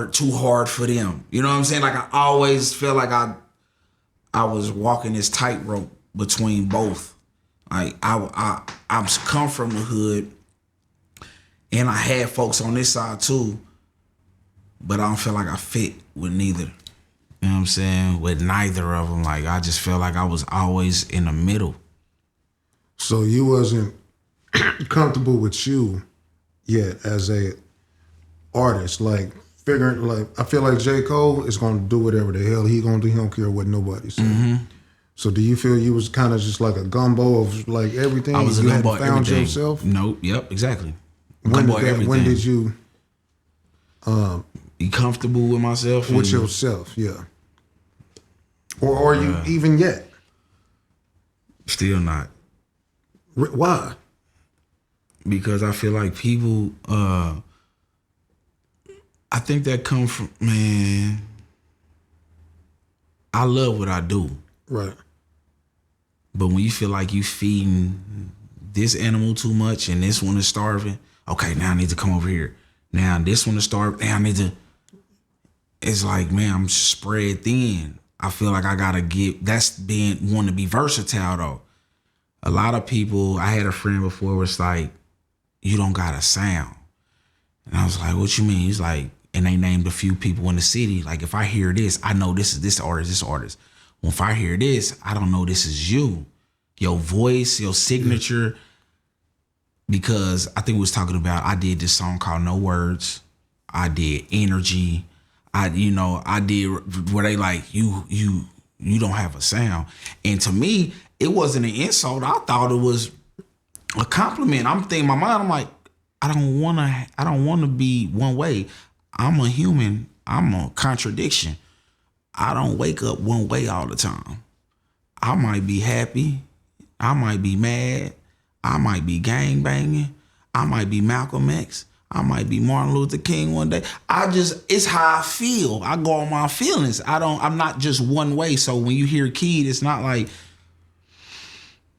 too hard for them. You know what I'm saying? Like I always felt like I was walking this tightrope between both. Like I'm come from the hood and I had folks on this side too, but I don't feel like I fit with neither. You know what I'm saying? With neither of them. Like, I just felt like I was always in the middle. So you wasn't comfortable with you yet as a artist. Like, figuring, like, I feel like J. Cole is going to do whatever the hell he going to do. He don't care what nobody says. Mm-hmm. So do you feel you was kind of just like a gumbo of, like, everything? I was a gumbo of everything. Yourself? Nope. Yep, exactly. When did you... be comfortable with myself? With yourself, yeah. Or are you even yet? Still not. Why? Because I feel like people, I think that come from, man, I love what I do. Right. But when you feel like you feeding this animal too much and this one is starving, okay, now I need to come over here. Now this one is starving, now I need to, it's like, man, I'm spread thin. I feel like I gotta that's want to be versatile though. A lot of people, I had a friend before was like, you don't got a sound. And I was like, what you mean? He's like, and they named a few people in the city. Like if I hear this, I know this is this artist. Well, if I hear this, I don't know this is you, your voice, your signature. Because I think we was talking about, I did this song called No Words. I did Energy. I did where they like, you don't have a sound. And to me, it wasn't an insult. I thought it was a compliment. I'm thinking in my mind, I'm like, I don't wanna be one way. I'm a human. I'm a contradiction. I don't wake up one way all the time. I might be happy. I might be mad. I might be gang banging. I might be Malcolm X. I might be Martin Luther King one day. It's how I feel. I go on my feelings. I'm not just one way. So when you hear Keed, it's not like,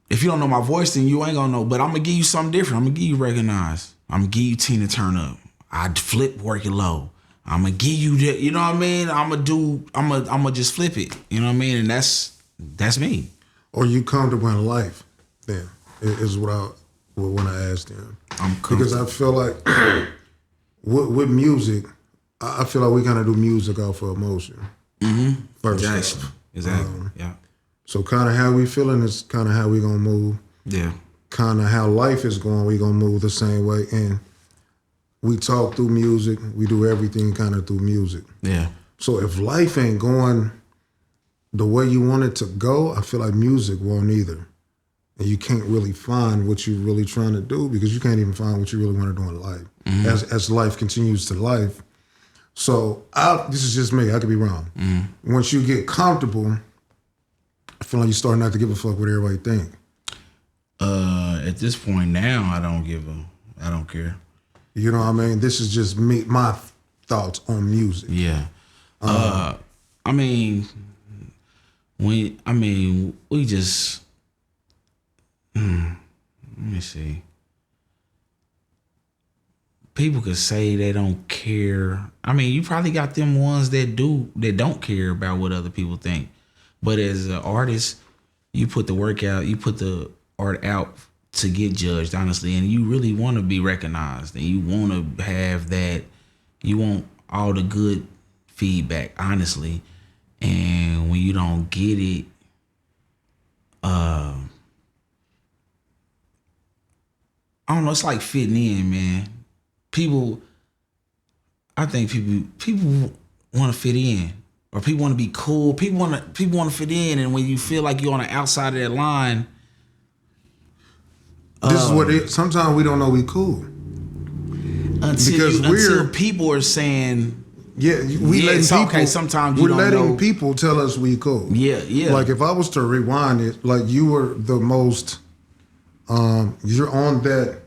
if you don't know my voice, then you ain't gonna know. But I'm gonna give you something different. I'm gonna give you Recognize. I'm gonna give you Tina Turn Up. I'd flip Work It Low. I'm gonna give you that. You know what I mean? I'm gonna just flip it. You know what I mean? And that's me. Or you comfortable in life, then, is what I want to ask them. I'm comfortable. Because I feel like with music, I feel like we kind of do music off of emotion. Mm-hmm. First off. Exactly. Yeah. So kind of how we feeling is kind of how we gonna move. Yeah. Kind of how life is going, we gonna move the same way. And we talk through music. We do everything kind of through music. Yeah. So if life ain't going the way you want it to go, I feel like music won't either. And you can't really find what you're really trying to do because you can't even find what you really want to do in life as life continues to life. So this is just me. I could be wrong. Once you get comfortable, I feel like you start not to give a fuck what everybody think. At this point now, I don't care. You know what I mean? This is just me, my thoughts on music. Yeah. We just, let me see. People could say they don't care. I mean, you probably got them ones that don't care about what other people think. But as an artist, you put the work out, you put the art out to get judged, honestly, and you really want to be recognized, and you want to have that, you want all the good feedback, honestly. And when you don't get it, I don't know, it's like fitting in, man. I think people want to fit in, or people want to be cool. People want to fit in, and when you feel like you're on the outside of that line, this is what it. Sometimes we don't know we cool until people are saying. Yeah, sometimes we're letting people tell us we cool. Yeah. Like if I was to rewind it, like you were the most, you're on that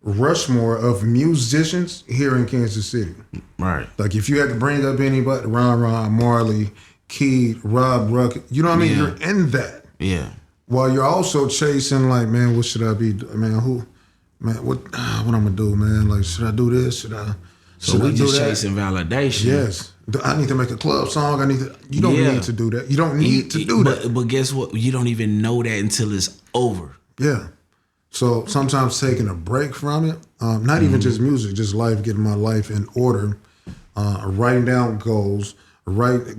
Rushmore of musicians here in Kansas City. Right. Like if you had to bring up anybody, Ron, Marley, Keed, Rob, Ruckett, you know what I mean? You're in that. Yeah. While you're also chasing, like, man, what should I be? What I'm gonna do, man? Like, should I do this? So we just chasing validation. Yes. I need to make a club song. You don't need to do that. You don't need to do that. But guess what? You don't even know that until it's over. Yeah. So sometimes taking a break from it, not even just music, just life, getting my life in order, writing down goals,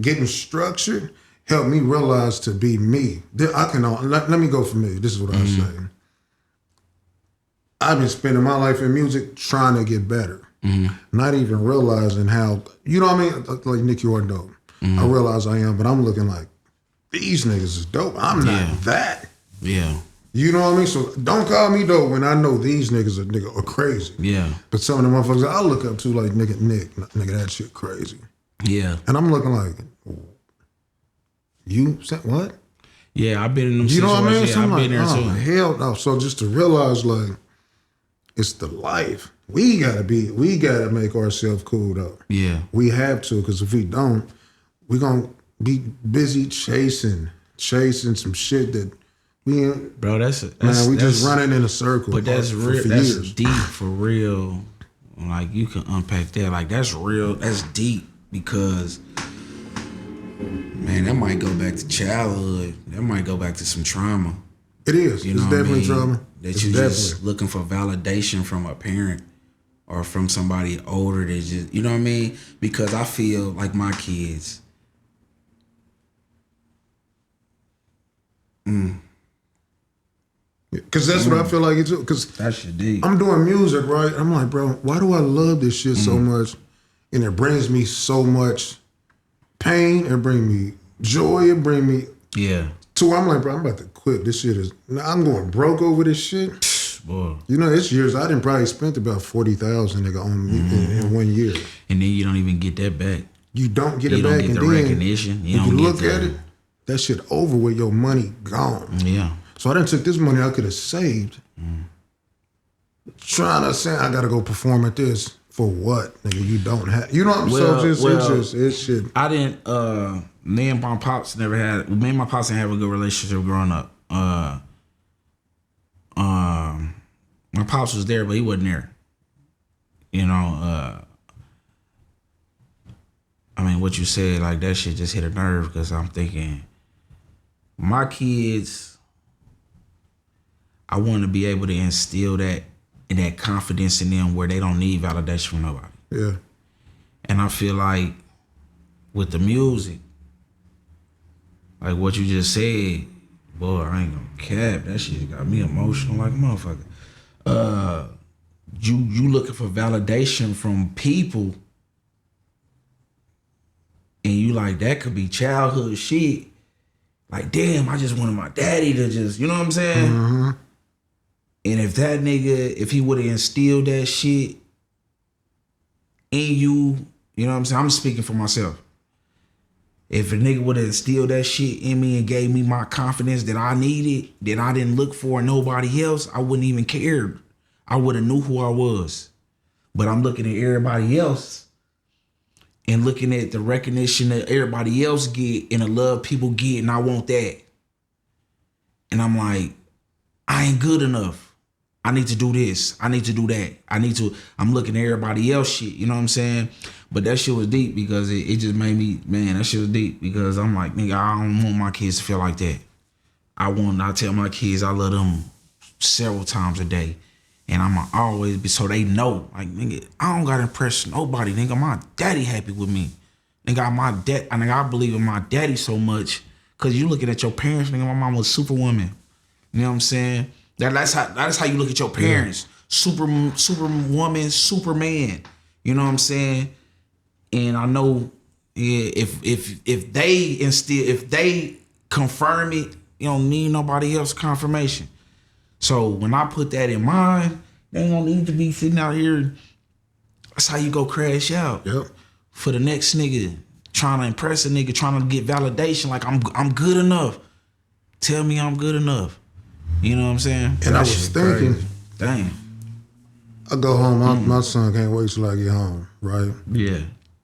getting structured, helped me realize to be me. Let me go for me. This is what I say. I've been spending my life in music trying to get better. Not even realizing how, you know what I mean? Like Nick, you are dope. I realize I am, but I'm looking like, these niggas is dope. I'm not that. Yeah. You know what I mean? So don't call me dope when I know these niggas are crazy. Yeah. But some of the motherfuckers I look up to, like Nick, that shit crazy. Yeah. And I'm looking like, you said what? Yeah, I've been in them situations. You know what I mean? Yeah, so I've been there too. Hell no. So just to realize, like, it's the life. We gotta make ourselves cool though. Yeah. We have to, because if we don't, we're gonna be busy chasing some shit that we ain't. Bro, we just running in a circle. But that's real. That's years. Deep for real. Like you can unpack that. Like that's real. That's deep because, man, that might go back to childhood. That might go back to some trauma. It is. It's definitely trauma. That you're just looking for validation from a parent. or from somebody older that just, you know what I mean? Because I feel like my kids. Because that's what I feel like it's. Because That shit deep. I'm doing music, right? I'm like, bro, why do I love this shit so much? And it brings me so much pain. It brings me joy. It brings me Yeah. to where I'm like, bro, I'm about to quit. This shit is. I'm going broke over this shit. Boy. You know, it's years. I didn't probably spent about 40,000 nigga on me in 1 year. And then you don't even get that back. You don't get You it don't back, get and the then recognition. You when don't you get look the, at it, that shit over with. Your money gone. Yeah. So I done took this money I could have saved, trying to say I gotta go perform at this for what, nigga? You don't have. You know what I'm saying? It's shit. I didn't. Me and my pops never had. Me and my pops didn't have a good relationship growing up. My pops was there, but he wasn't there. You know. I mean, what you said, like that shit just hit a nerve because I'm thinking, my kids. I want to be able to instill that and that confidence in them where they don't need validation from nobody. Yeah. And I feel like with the music, like what you just said, boy, I ain't gonna cap. That shit got me emotional like a motherfucker. You looking for validation from people, and you like that could be childhood shit. Like, damn, I just wanted my daddy to just, you know what I'm saying? Mm-hmm. And if that nigga, if he would have instilled that shit in you, you know what I'm saying? I'm speaking for myself. If a nigga would have instilled that shit in me and gave me my confidence that I needed, that I didn't look for in nobody else, I wouldn't even care. I would have knew who I was. But I'm looking at everybody else and looking at the recognition that everybody else get and the love people get, and I want that. And I'm like, I ain't good enough. I need to do this. I need to do that. I'm looking at everybody else shit, you know what I'm saying? But that shit was deep because it just made me, man, that shit was deep because I'm like, nigga, I don't want my kids to feel like that. I tell my kids I love them several times a day. And I'ma always be, so they know, like, nigga, I don't gotta impress nobody, nigga. My daddy happy with me. Nigga, I believe in my daddy so much because you looking at your parents, nigga, my mom was superwoman. You know what I'm saying? That's how you look at your parents. Yeah. Superwoman, Superman. You know what I'm saying? And I know, yeah, if they confirm it, you don't need nobody else confirmation. So when I put that in mind, they don't need to be sitting out here. That's how you go crash out. Yep. For the next nigga, trying to impress a nigga, trying to get validation, like I'm good enough. Tell me I'm good enough. You know what I'm saying? And I was thinking, damn. I go home, my son can't wait till I get home, right? Yeah.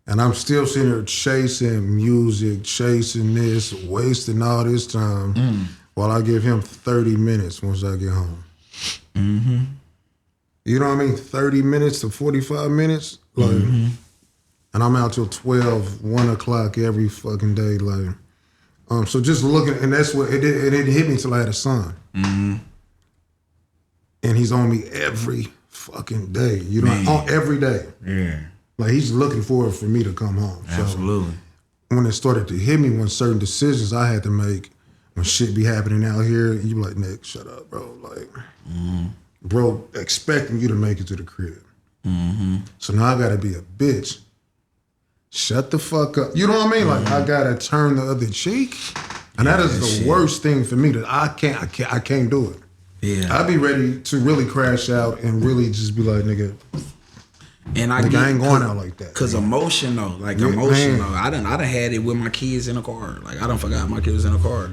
And I'm still sitting here chasing music, chasing this, wasting all this time while I give him 30 minutes once I get home. Mm-hmm. You know what I mean? 30 minutes to 45 minutes. Like, and I'm out till 12, 1 o'clock every fucking day. Like, so just looking, and that's what, it didn't hit me till I had a son. Mm-hmm. And he's on me every fucking day. You know, every day. Yeah. Like, he's looking forward for me to come home. Absolutely. So when it started to hit me, when certain decisions I had to make, when shit be happening out here, you be like, Nick, shut up, bro. Like, bro, expecting you to make it to the crib. Mm-hmm. So now I gotta be a bitch. Shut the fuck up. You know what I mean? Like, I gotta turn the other cheek. And that is the worst thing for me, that I can't do it. Yeah. I'd be ready to really crash out and really just be like, nigga, and I ain't going out like that. Cause emotion though. I done had it with my kids in the car. Like, I done forgot my kids in the car.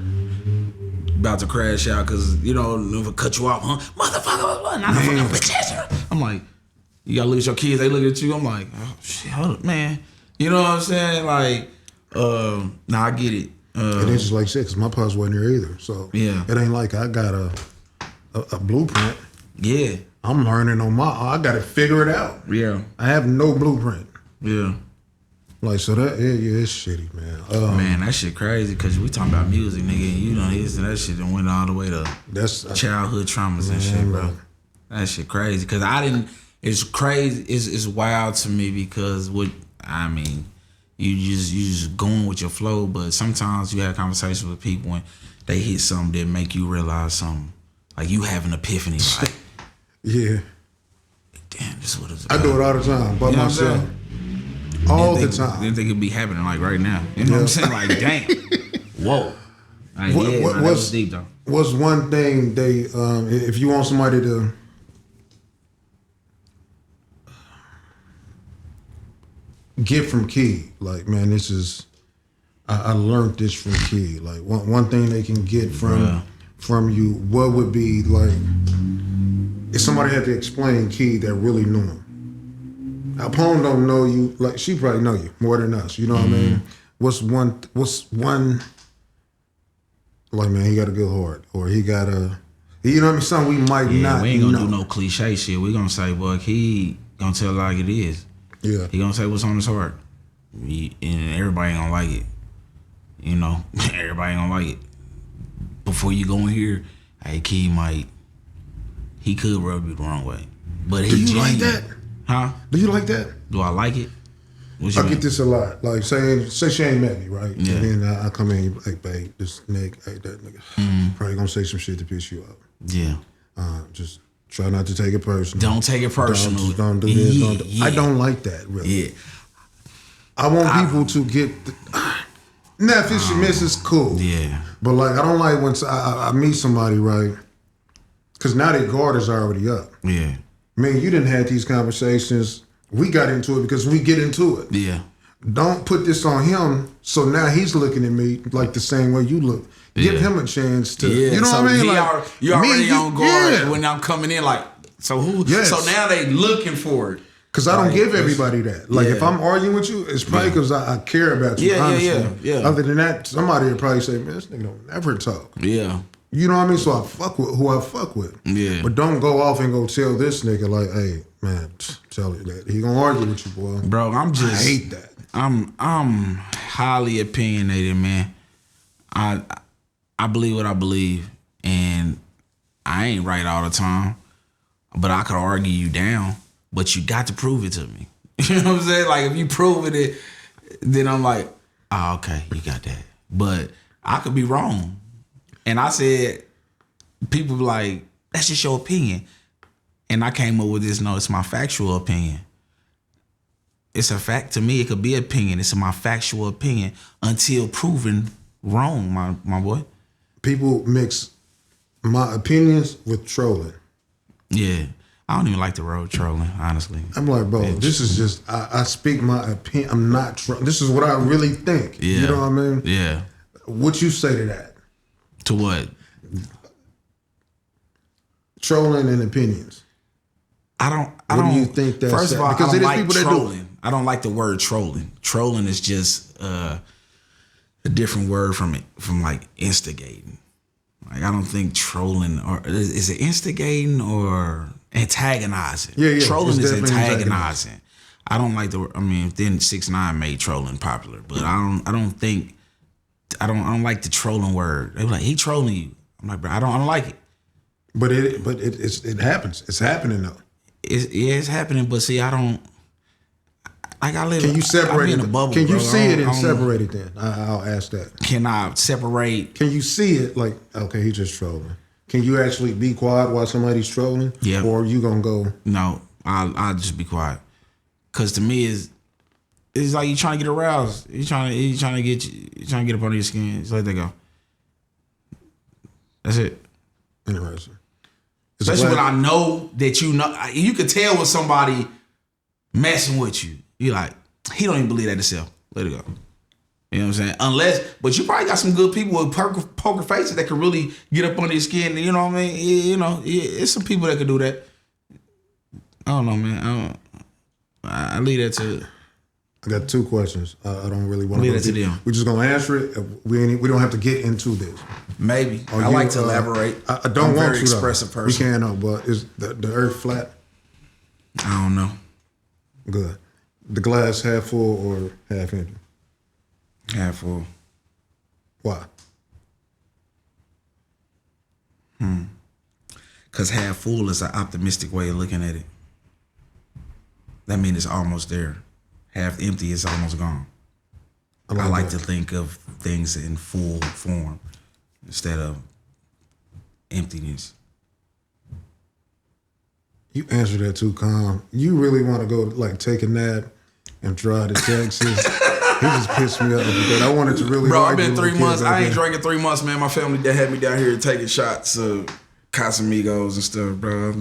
About to crash out cause, you know, never cut you off, huh? Motherfucker, not fucking bitch. I'm like, you gotta look at your kids, they look at you. I'm like, oh shit, hold up, man. You know what I'm saying? Like, I get it. And it's just like shit, cause my pops wasn't here either. So yeah, it ain't like I got a blueprint. Yeah. I'm learning on I gotta figure it out. Yeah. I have no blueprint. Yeah. Like, so that, yeah, it's shitty, man. Man, that shit crazy, because we talking about music, nigga, and you know, that shit done went all the way to childhood traumas and shit, bro. That shit crazy, because it's crazy. It's wild to me because you just going with your flow. But sometimes you have conversations with people and they hit something that make you realize something. Like you have an epiphany. Like, yeah. Damn, this is what it's I about. do it all the time by myself. All the time. Didn't think it'd be happening like right now. You know what I'm saying? Like, damn. Whoa. Like, that was deep though. What's one thing they if you want somebody to get from Keed, like, man, this is I learned this from Keed. Like one thing they can get from you, what would be like if somebody had to explain Keed that really knew him. Now, Pone don't know you, like she probably know you more than us. You know what I mean? What's one like, man, he got a good heart, or he got a, you know what I mean? Something we might not. We ain't gonna know. do no cliche shit. We gonna say, boy, he gonna tell it like it is. Yeah. He gonna say what's on his heart, and everybody ain't gonna like it. You know, everybody ain't gonna like it. Before you go in here, hey, he could rub you the wrong way, but he. Do you like that? Huh? Do you like that? Do I like it? I get this a lot. Like, say she ain't met me, right? Yeah. And then I come in, like, babe, this nigga, hey, that nigga, probably gonna say some shit to piss you off. Yeah. Just try not to take it personal. Don't take it personal. Don't do this. Don't do. I don't like that, really. Yeah. I want people to get. Now, if it's your miss, it's cool. Yeah. But, like, I don't like when I meet somebody, right? Because now their guard is already up. Yeah. Man, you didn't have these conversations. We got into it because we get into it. Yeah. Don't put this on him. So now he's looking at me like the same way you look. Give him a chance to. Yeah. You know what I mean? You already on guard when I'm coming in. Like, so who? Yes. So now they looking for it. Because I don't give everybody that. Like, if I'm arguing with you, it's probably because I care about you, honestly. Yeah. Other than that, somebody would probably say, man, this nigga don't never talk. Yeah. You know what I mean? So I fuck with who I fuck with. Yeah. But don't go off and go tell this nigga, like, hey, man, tell it that. He gonna argue with you, boy. Bro, I hate that. I'm highly opinionated, man. I believe what I believe, and I ain't right all the time, but I could argue you down, but you got to prove it to me. You know what I'm saying? Like, if you prove it, then I'm like, oh, okay, you got that. But I could be wrong. And I said, people be like, that's just your opinion. And I came up with this, no, it's my factual opinion. It's a fact to me, it could be opinion. It's my factual opinion until proven wrong, my boy. People mix my opinions with trolling. Yeah. I don't even like the road trolling, honestly. I'm like, bro, this is just, I speak my opinion. I'm not trolling. This is what I really think. Yeah. You know what I mean? Yeah. What you say to that? To what? Trolling and opinions. I don't. What do you think that's? First of all, because I don't it is like people trolling. that do. I don't like the word trolling. Trolling is just a different word from like instigating. Like, I don't think trolling or is it instigating or antagonizing? Yeah. Trolling is antagonizing. I don't like the. I mean, then 6ix9ine made trolling popular, but I don't like the trolling word. They were like, he trolling you. I'm like, bro, I don't like it. But it happens. It's happening though. It's happening, but see, I don't. Like, I live. Can you separate it? In a bubble, can you bro. see it and separate it? Then I'll ask that. Can I separate? Can you see it? Like, okay, he's just trolling. Can you actually be quiet while somebody's trolling? Yeah. Or you gonna go? No, I'll just be quiet. Cause to me, it's like you trying to get aroused. You trying to get up under your skin. Just let that go. That's it. Interesting. Especially when I know that you could tell when somebody messing with you. You like, he don't even believe that himself. Let it go. You know what I'm saying? But you probably got some good people with poker faces that can really get up under your skin. You know what I mean? You know, it's some people that can do that. I don't know, man. I leave that to. I got 2 questions. I don't really want to. Leave that to them. We're just gonna answer it. We don't have to get into this. Maybe. I like to elaborate. I don't I'm want very to. Expressive though. person. We can know, but is the Earth flat? I don't know. Good. The glass half full or half empty? Half full. Why? Because half full is an optimistic way of looking at it. that means it's almost there. Half empty, it's almost gone. I like to think of things in full form instead of emptiness. You answered that too calm. You really want to go like take a nap and drive to Texas? He just pissed me off because I wanted to really. Bro, I've been 3 months. I ain't drinking 3 months, man. My family that had me down here taking shots of Casamigos and stuff, bro.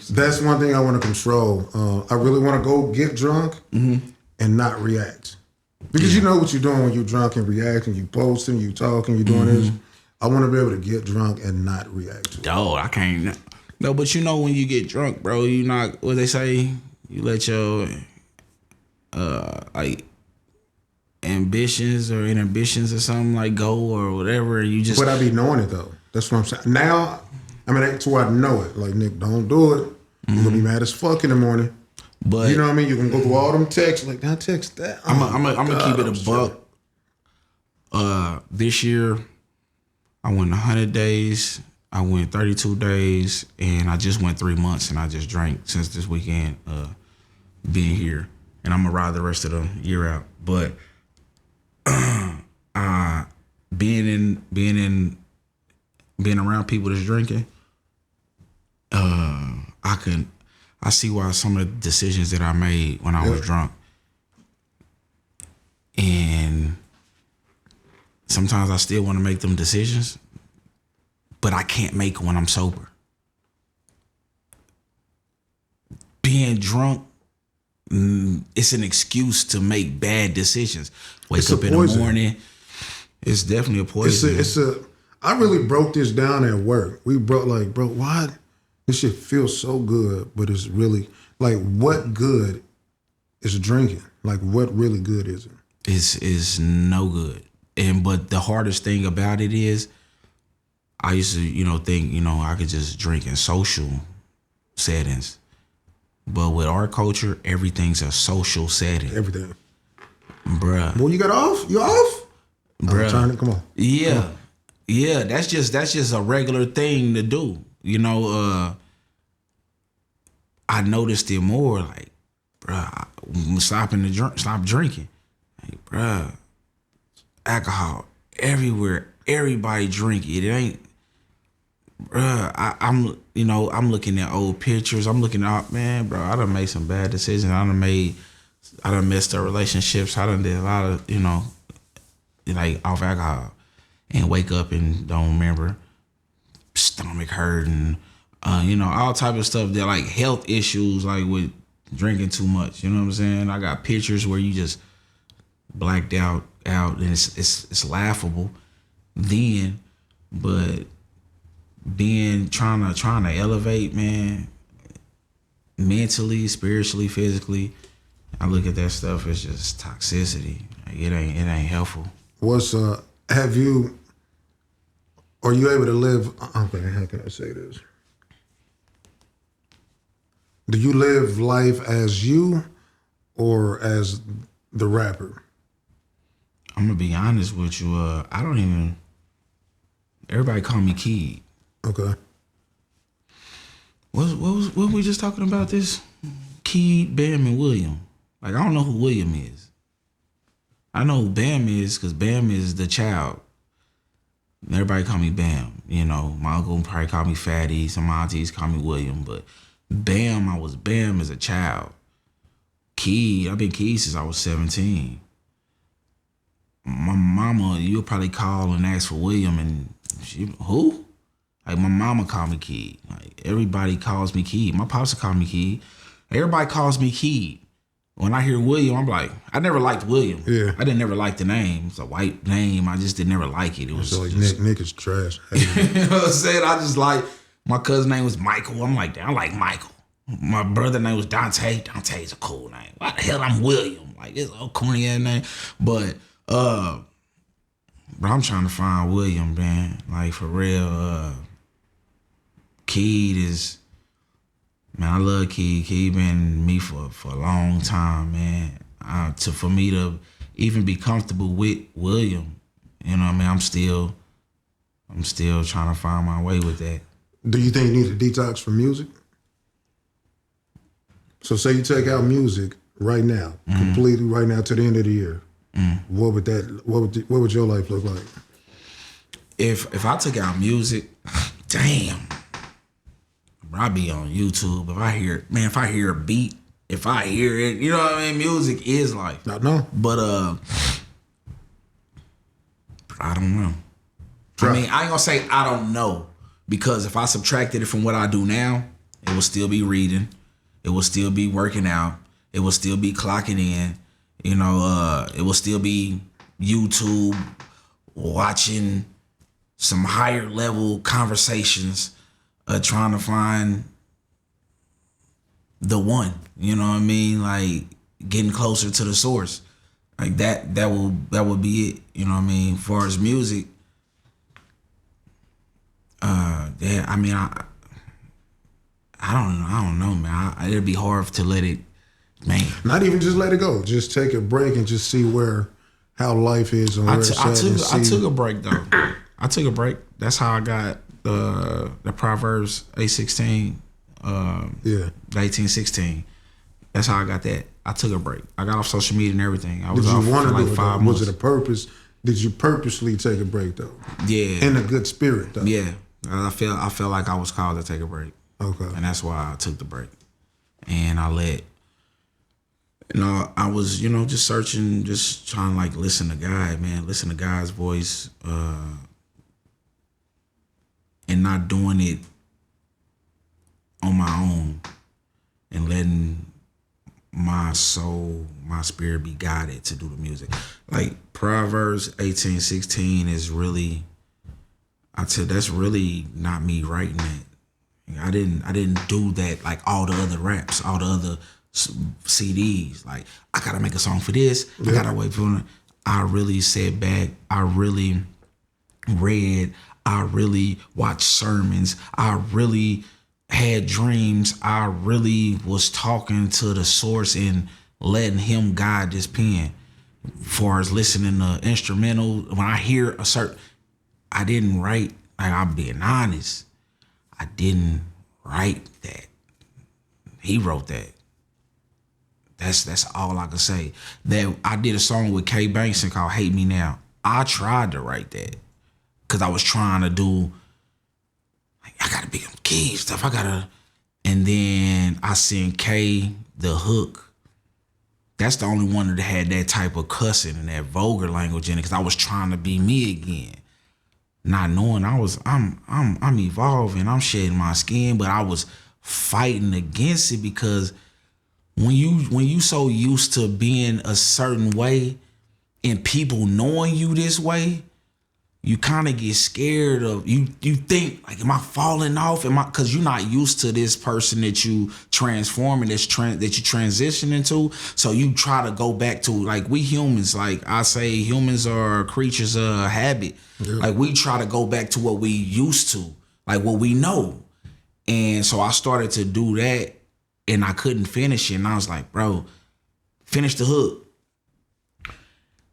That's one thing I want to control. I really want to go get drunk and not react. Because you know what you're doing when you're drunk and reacting, you posting, you talking, you doing this. I want to be able to get drunk and not react to it. Oh, I can't. No, but you know when you get drunk, bro, you not, what they say, you let your like ambitions or inhibitions or something like go or whatever, and you just. But I be knowing it though. That's what I'm saying. Now, I mean, that's why I know it. Like, Nick, don't do it. You're gonna be mad as fuck in the morning. But you know what I mean? You can go through all them texts, like, don't text that. I'm gonna keep it a buck. This year, I went 100 days. I went 32 days, and I just went 3 months, and I just drank since this weekend, being here, and I'm gonna ride the rest of the year out. But being around people that's drinking, I see why some of the decisions that I made when I was drunk, and sometimes I still want to make them decisions, but I can't make when I'm sober. Being drunk, it's an excuse to make bad decisions. Wake up in the morning. It's definitely a poison. I really broke this down at work. We broke bro, why this shit feels so good, but it's really like, what good is drinking? Like, what really good is it? It's no good. But the hardest thing about it is, I used to, think, I could just drink in social settings. But with our culture, everything's a social setting. Everything. Bruh. Well, you got off? You off? Bruh. I'm trying to, come on. Yeah. Come on. Yeah, that's just a regular thing to do. I noticed it more, like, bruh, stop drinking. Like, bruh, alcohol everywhere. Everybody drink it. It ain't, bruh, I'm looking at old pictures. I'm looking at, man, bro, I done made some bad decisions. I done messed up relationships. I done did a lot of, like, off alcohol, and wake up and don't remember, stomach hurting, all type of stuff that, like, health issues, like with drinking too much. You know what I'm saying? I got pictures where you just blacked out, and it's laughable then, but trying to elevate, man, mentally, spiritually, physically, I look at that stuff as just toxicity. Like, it ain't helpful. Are you able to live, okay, how can I say this? Do you live life as you or as the rapper? I'm gonna be honest with you. I don't even. Everybody call me Keed. Okay. What we just talking about? This Keed, Bam, and William. Like, I don't know who William is. I know who Bam is because Bam is the child. Everybody call me Bam. My uncle probably call me Fatty. Some aunties call me William, but Bam, I was Bam as a child. Keed, I've been Keed since I was 17. My mama, you'll probably call and ask for William, and who? Like, my mama called me Keed. Like, everybody calls me Keed. My pops call me Keed. Everybody calls me Keed. When I hear William, I'm like, I never liked William. Yeah. I didn't never like the name. It's a white name. I just didn't never like it. It was so like just, Nick is trash. You know what I'm saying? I just like, my cousin's name was Michael. I'm like, I like Michael. My brother's name was Dante. Dante's a cool name. Why the hell I'm William? Like, it's a corny ass name. But bro, I'm trying to find William, man. Like, for real. Keed is, man, I love Keed. Keed been me for a long time, man. For me to even be comfortable with William, you know what I mean? I'm still trying to find my way with that. Do you think you need a detox from music? So say you take out music right now, completely right now to the end of the year. What would your life look like? If I took out music, damn, bro, I'd be on YouTube. If I hear a beat, if I hear it, you know what I mean? Music is life. I know. But I don't know. I mean, I ain't gonna say I don't know, because if I subtracted it from what I do now, it will still be reading, it will still be working out, it will still be clocking in, you know, it will still be YouTube, watching some higher level conversations, trying to find the one, you know what I mean? Like getting closer to the source. Like that will be it, you know what I mean? As far as music, yeah, I mean, I don't know, man. It'd be hard to let it, man. Not even just let it go. Just take a break and just see how life is and where it's at. I took a break though. I took a break. That's how I got the Proverbs 8:16. The 18:16. That's how I got that. I took a break. I got off social media and everything. I was Did you off want for to like do 5 it? months. Was it a purpose? Did you purposely take a break though? Yeah. In a good spirit though. Yeah. I felt like I was called to take a break. Okay. And that's why I took the break. And I was, just searching, just trying to like listen to God, man, listen to God's voice, and not doing it on my own, and letting my soul, my spirit be guided to do the music. Like Proverbs 18:16 is really, I'd say that's really not me writing it. I didn't do that like all the other raps, all the other CDs. Like I gotta make a song for this. I gotta wait for it. I really sat back. I really read. I really watched sermons. I really had dreams. I really was talking to the source and letting him guide this pen. As far as listening to instrumental, when I hear a certain, I didn't write. Like I'm being honest. I didn't write that. He wrote that. That's all I can say. That I did a song with K Bankson called "Hate Me Now." I tried to write that because I was trying to do. Like, I gotta be key stuff. And then I sent K the hook. That's the only one that had that type of cussing and that vulgar language in it, because I was trying to be me again. Not knowing I'm evolving, I'm shedding my skin, but I was fighting against it, because when you so used to being a certain way and people knowing you this way, you kind of get scared of you think like, am I falling off? Because you're not used to this person that you transforming, that you transition into. So you try to go back to, like, we humans, like I say, humans are creatures of habit. Yeah. Like we try to go back to what we used to, like what we know. And so I started to do that and I couldn't finish it. And I was like, bro, finish the hook.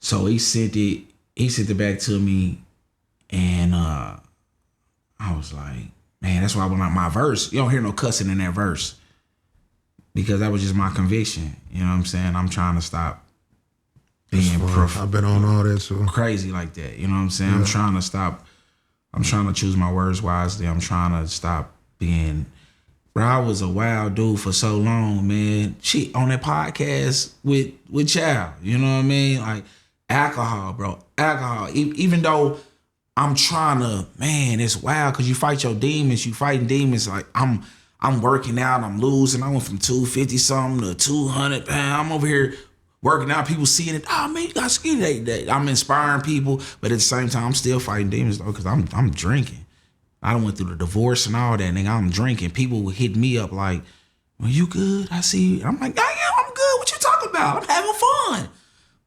So he sent it back to me. And I was like, man, that's why when my verse, you don't hear no cussing in that verse, because that was just my conviction. You know what I'm saying? I'm trying to stop being I've been on all that too. Crazy like that. You know what I'm saying? Yeah. I'm trying to choose my words wisely. I'm trying to stop being, bro, I was a wild dude for so long, man. Shit, on that podcast with Chow, you know what I mean? Like alcohol, bro. Alcohol. Even though I'm trying to, man, it's wild because you fight your demons. You fighting demons. Like I'm working out. I'm losing. I went from 250 something to 200 pounds. I'm over here working out. People seeing it. Oh man, you got skinny that. I'm inspiring people, but at the same time, I'm still fighting demons though, because I'm drinking. I done went through the divorce and all that, nigga. I'm drinking. People would hit me up like, "Well, you good? I see you." I'm like, "Yeah, I'm good. What you talking about? I'm having fun."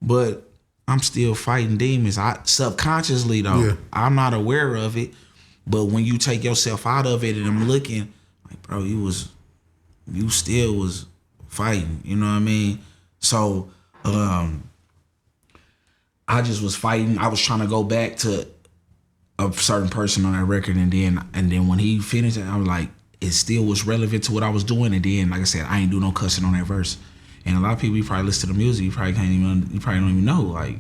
But I'm still fighting demons. I subconsciously though, I'm not aware of it. But when you take yourself out of it and I'm looking, like, bro, you still was fighting. You know what I mean? So I just was fighting. I was trying to go back to a certain person on that record, and then when he finished it, I was like, it still was relevant to what I was doing. And then, like I said, I ain't do no cussing on that verse. And a lot of people, you probably listen to the music, you probably don't even know, like,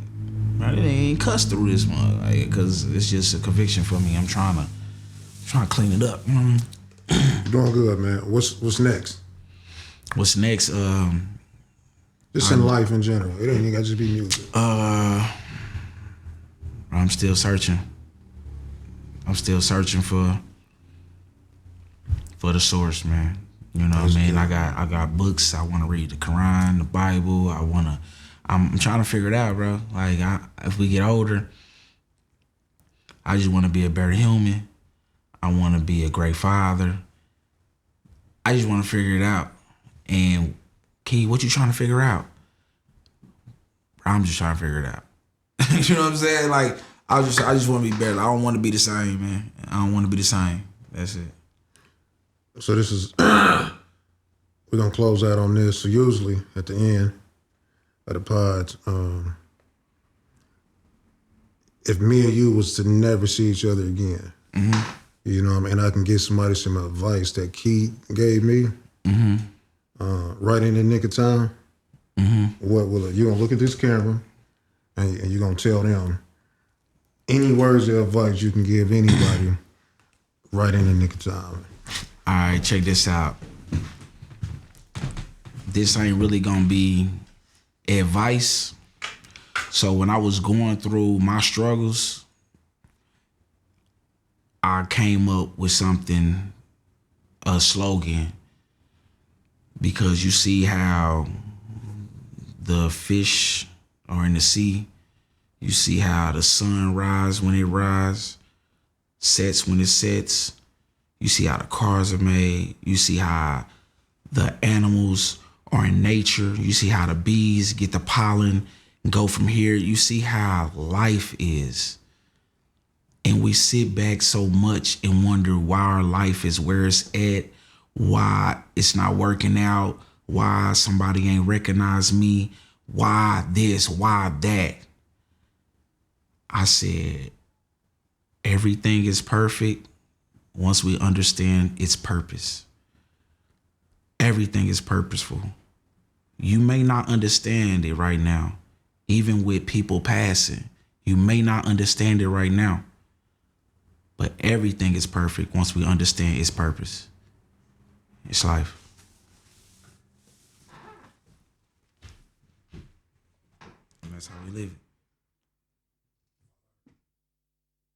man, they ain't cuss through this one, like, cause it's just a conviction for me. I'm trying to clean it up. You know what I mean? You're doing good, man. What's next? What's next? Just in life in general. It ain't even got to just be music. I'm still searching. I'm still searching for the source, man. You know what I mean? Good. I got books. I want to read the Quran, the Bible. I'm trying to figure it out, bro. Like, if we get older, I just want to be a better human. I want to be a great father. I just want to figure it out. And Key, what you trying to figure out? I'm just trying to figure it out. You know what I'm saying? Like, I just want to be better. I don't want to be the same, man. I don't want to be the same. That's it. So this is, we're going to close out on this. So usually at the end of the pods, if me and you was to never see each other again, you know what I mean, I can give somebody some advice that Keed gave me, right in the nick of time, what will it, you're going to look at this camera and you're going to tell them any words of advice you can give anybody right in the nick of time. All right, check this out. This ain't really gonna be advice. So when I was going through my struggles, I came up with something, a slogan, because you see how the fish are in the sea. You see how the sun rises when it rises, sets when it sets. You see how the cars are made. You see how the animals are in nature. You see how the bees get the pollen and go from here. You see how life is. And we sit back so much and wonder why our life is where it's at, why it's not working out, why somebody ain't recognize me, why this, why that. I said, everything is perfect once we understand its purpose. Everything is purposeful. You may not understand it right now, even with people passing. You may not understand it right now, but everything is perfect once we understand its purpose. It's life. And that's how we live it.